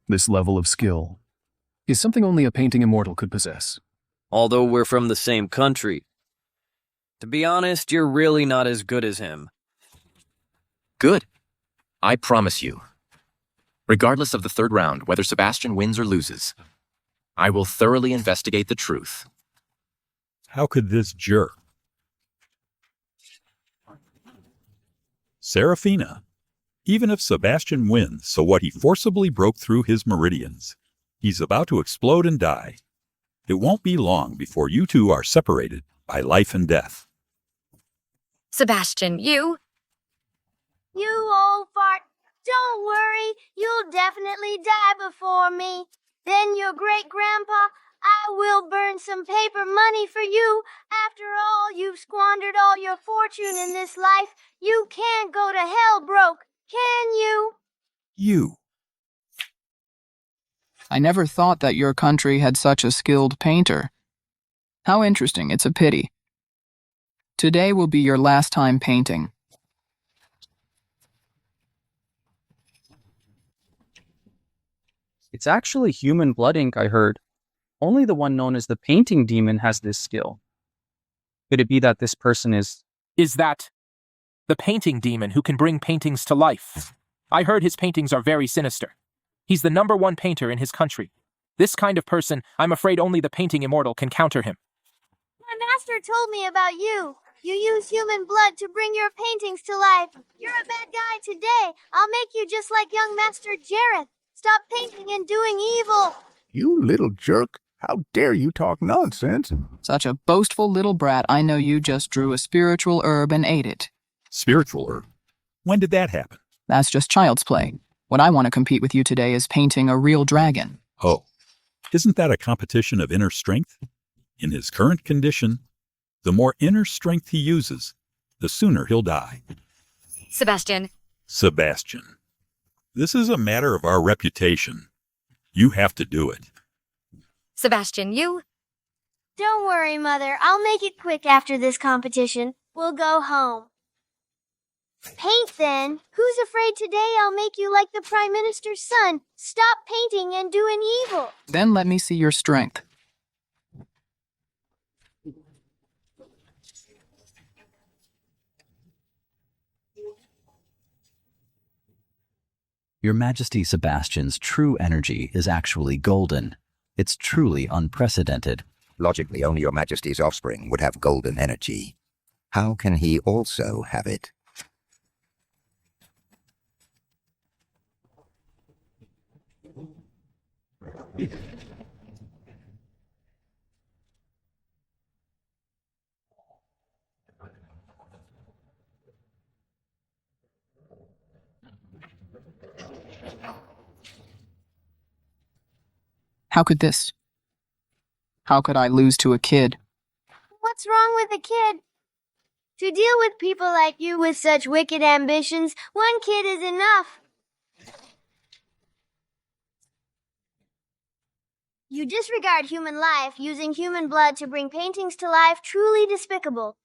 This level of skill is something only a painting immortal could possess. Although we're from the same country. To be honest, you're really not as good as him. Good. I promise you. Regardless of the third round, whether Sebastian wins or loses, I will thoroughly investigate the truth. How could this jerk? Seraphina. Even if Sebastian wins, so what? He forcibly broke through his meridians. He's about to explode and die. It won't be long before you two are separated by life and death. Sebastian, you... You old fart. Don't worry. You'll definitely die before me. Then your great-grandpa, I will burn some paper money for you. After all, you've squandered all your fortune in this life. You can't go to hell broke, can you? You. I never thought that your country had such a skilled painter. How interesting, it's a pity. Today will be your last time painting. It's actually human blood ink, I heard. Only the one known as the painting demon has this skill. Could it be that this person is... Is that the painting demon who can bring paintings to life? I heard his paintings are very sinister. He's the #1 painter in his country. This kind of person, I'm afraid only the painting immortal can counter him. My master told me about you. You use human blood to bring your paintings to life. You're a bad guy today. I'll make you just like young Master Jareth. Stop painting and doing evil. You little jerk. How dare you talk nonsense? Such a boastful little brat. I know you just drew a spiritual herb and ate it. Spiritual herb? When did that happen? That's just child's play. What I want to compete with you today is painting a real dragon. Oh, isn't that a competition of inner strength? In his current condition, the more inner strength he uses, the sooner he'll die. Sebastian. Sebastian. This is a matter of our reputation. You have to do it. Sebastian, you? Don't worry, Mother. I'll make it quick after this competition. We'll go home. Paint, then. Who's afraid today I'll make you like the Prime Minister's son? Stop painting and doing evil. Then let me see your strength. Your Majesty Sebastian's true energy is actually golden. It's truly unprecedented. Logically, only your Majesty's offspring would have golden energy. How can he also have it? How could this? How could I lose to a kid? What's wrong with a kid? To deal with people like you with such wicked ambitions, one kid is enough. You disregard human life, using human blood to bring paintings to life, truly despicable.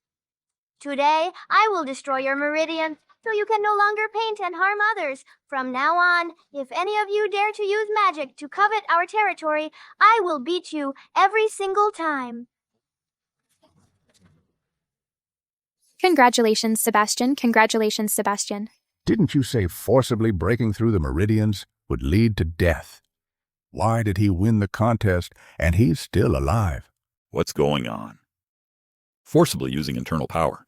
Today, I will destroy your meridian, so you can no longer paint and harm others. From now on, if any of you dare to use magic to covet our territory, I will beat you every single time. Congratulations, Sebastian. Congratulations, Sebastian. Didn't you say forcibly breaking through the meridians would lead to death? Why did he win the contest and he's still alive? What's going on? Forcibly using internal power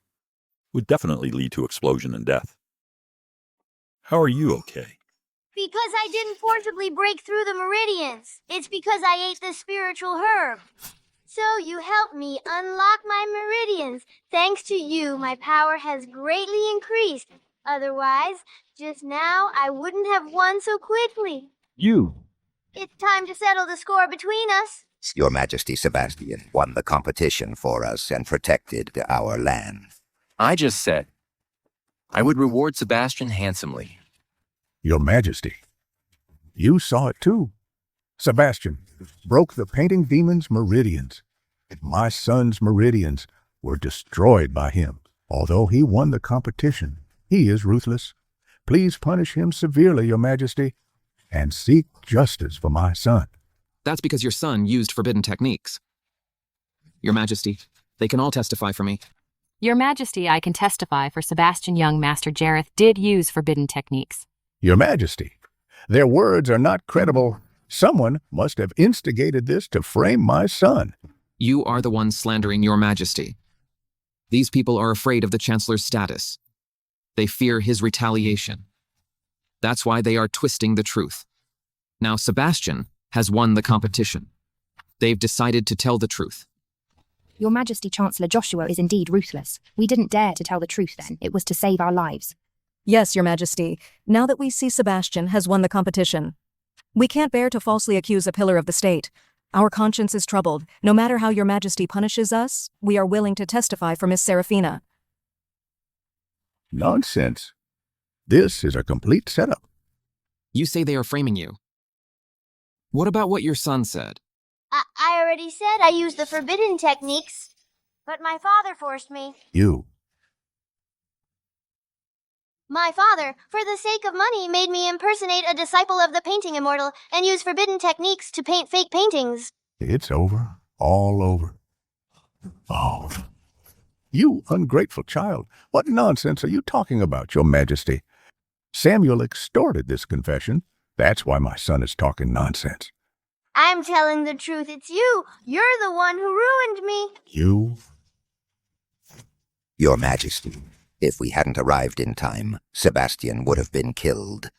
would definitely lead to explosion and death. How are you okay? Because I didn't forcibly break through the meridians. It's because I ate the spiritual herb. So you helped me unlock my meridians. Thanks to you, my power has greatly increased. Otherwise, just now, I wouldn't have won so quickly. You. It's time to settle the score between us. Your Majesty Sebastian won the competition for us and protected our land. I just said I would reward Sebastian handsomely. Your Majesty, you saw it too. Sebastian broke the painting demon's meridians. My son's meridians were destroyed by him. Although he won the competition, he is ruthless. Please punish him severely, Your Majesty, and seek justice for my son. That's because your son used forbidden techniques. Your Majesty, they can all testify for me. Your Majesty, I can testify for Sebastian young Master Jareth did use forbidden techniques. Your Majesty, their words are not credible. Someone must have instigated this to frame my son. You are the one slandering your Majesty. These people are afraid of the Chancellor's status. They fear his retaliation. That's why they are twisting the truth. Now Sebastian has won the competition. They've decided to tell the truth. Your Majesty Chancellor Joshua is indeed ruthless. We didn't dare to tell the truth then. It was to save our lives. Yes, Your Majesty. Now that we see Sebastian has won the competition, we can't bear to falsely accuse a pillar of the state. Our conscience is troubled. No matter how your majesty punishes us, we are willing to testify for Miss Seraphina. Nonsense. This is a complete setup. You say they are framing you. What about what your son said? I already said I used the forbidden techniques, but my father forced me. You. My father, for the sake of money, made me impersonate a disciple of the painting immortal and use forbidden techniques to paint fake paintings. It's over. All over. Oh. You ungrateful child. What nonsense are you talking about, Your Majesty? Samuel extorted this confession. That's why my son is talking nonsense. I'm telling the truth. It's you. You're the one who ruined me. You? Your Majesty, if we hadn't arrived in time, Sebastian would have been killed.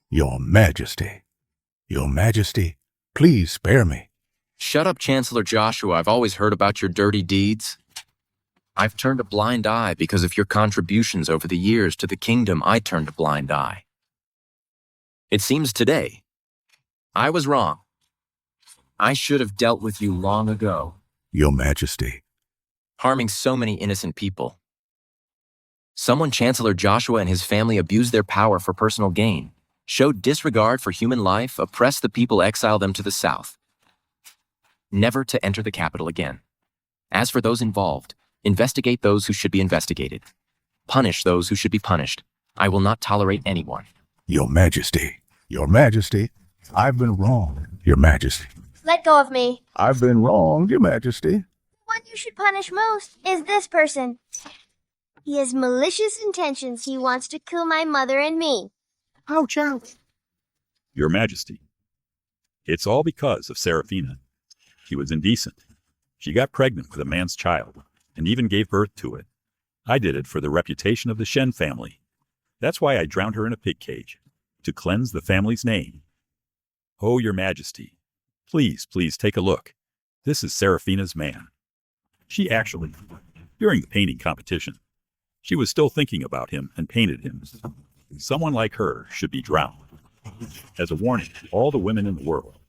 Your Majesty. Your Majesty, please spare me. Shut up, Chancellor Joshua. I've always heard about your dirty deeds. I've turned a blind eye because of your contributions over the years to the kingdom. I turned a blind eye. It seems today, I was wrong. I should have dealt with you long ago. Your Majesty. Harming so many innocent people. Someone Chancellor Joshua and his family abused their power for personal gain, showed disregard for human life, oppressed the people, exiled them to the south. Never to enter the capital again. As for those involved, investigate those who should be investigated. Punish those who should be punished. I will not tolerate anyone. Your Majesty. Your Majesty. I've been wrong, Your Majesty. Let go of me. I've been wrong, Your Majesty. The one you should punish most is this person. He has malicious intentions. He wants to kill my mother and me. Ouch, ouch. Your Majesty, it's all because of Seraphina. She was indecent. She got pregnant with a man's child and even gave birth to it. I did it for the reputation of the Shen family. That's why I drowned her in a pig cage, to cleanse the family's name. Oh, Your Majesty, please, please take a look. This is Seraphina's man. She actually, during the painting competition, she was still thinking about him and painted him. Someone like her should be drowned. As a warning to all the women in the world.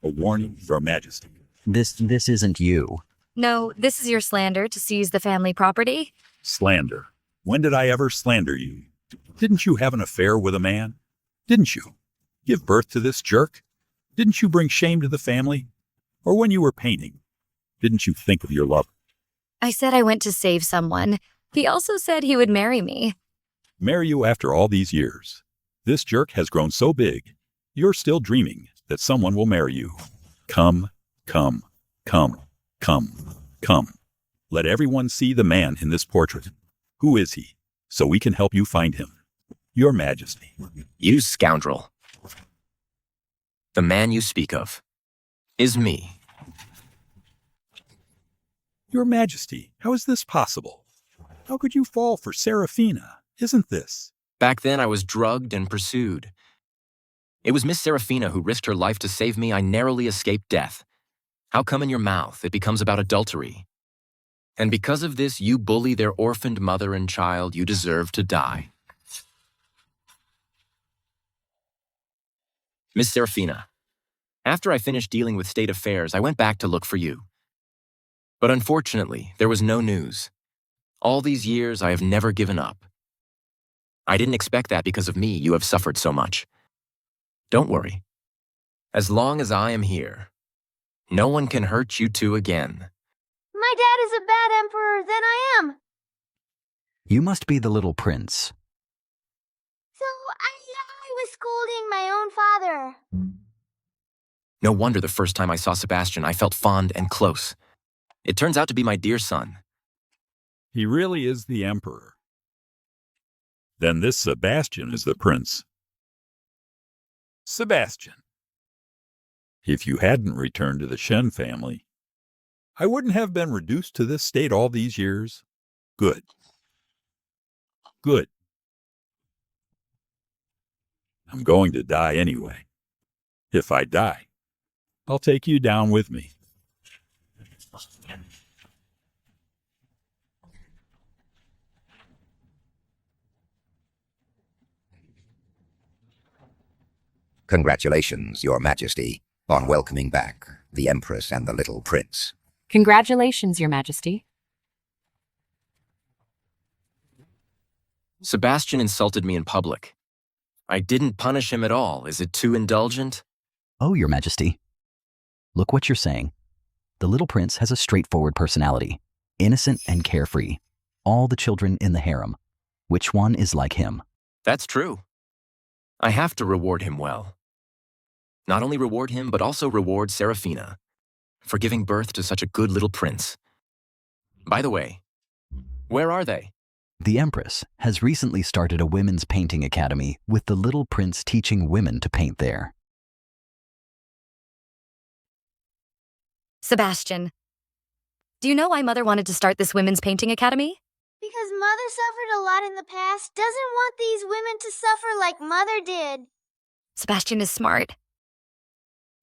A warning, Your Majesty. This isn't you. No, this is your slander to seize the family property. Slander. When did I ever slander you? Didn't you have an affair with a man? Didn't you? Give birth to this jerk? Didn't you bring shame to the family? Or when you were painting, didn't you think of your lover? I said I went to save someone. He also said he would marry me. Marry you after all these years. This jerk has grown so big, you're still dreaming that someone will marry you. Come, come, come, come, come. Let everyone see the man in this portrait. Who is he? So we can help you find him. Your Majesty. You scoundrel. The man you speak of is me. Your Majesty, how is this possible? How could you fall for Seraphina? Isn't this? Back then I was drugged and pursued. It was Miss Seraphina who risked her life to save me. I narrowly escaped death. How come in your mouth it becomes about adultery? And because of this, you bully their orphaned mother and child. You deserve to die. Miss Seraphina, after I finished dealing with state affairs, I went back to look for you. But unfortunately, there was no news. All these years, I have never given up. I didn't expect that because of me, you have suffered so much. Don't worry. As long as I am here, no one can hurt you two again. My dad is a bad emperor, then I am. You must be the little prince. So I was scolding my own father. No wonder the first time I saw Sebastian, I felt fond and close. It turns out to be my dear son. He really is the emperor. Then this Sebastian is the prince. Sebastian. If you hadn't returned to the Shen family, I wouldn't have been reduced to this state all these years. Good. Good. I'm going to die anyway. If I die, I'll take you down with me. Congratulations, Your Majesty, on welcoming back the Empress and the little prince. Congratulations, Your Majesty. Sebastian insulted me in public. I didn't punish him at all. Is it too indulgent? Oh, Your Majesty. Look what you're saying. The little prince has a straightforward personality, innocent and carefree. All the children in the harem. Which one is like him? That's true. I have to reward him well. Not only reward him, but also reward Seraphina for giving birth to such a good little prince. By the way, where are they? The Empress has recently started a women's painting academy with the little prince teaching women to paint there. Sebastian, do you know why Mother wanted to start this women's painting academy? Because Mother suffered a lot in the past, doesn't want these women to suffer like Mother did. Sebastian is smart.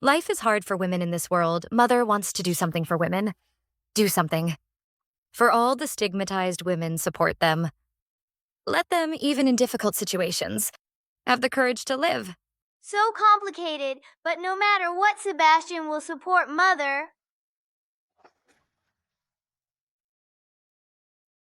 Life is hard for women in this world. Mother wants to do something for women. Do something. For all the stigmatized women, support them. Let them, even in difficult situations, have the courage to live. So complicated, but no matter what, Sebastian will support Mother.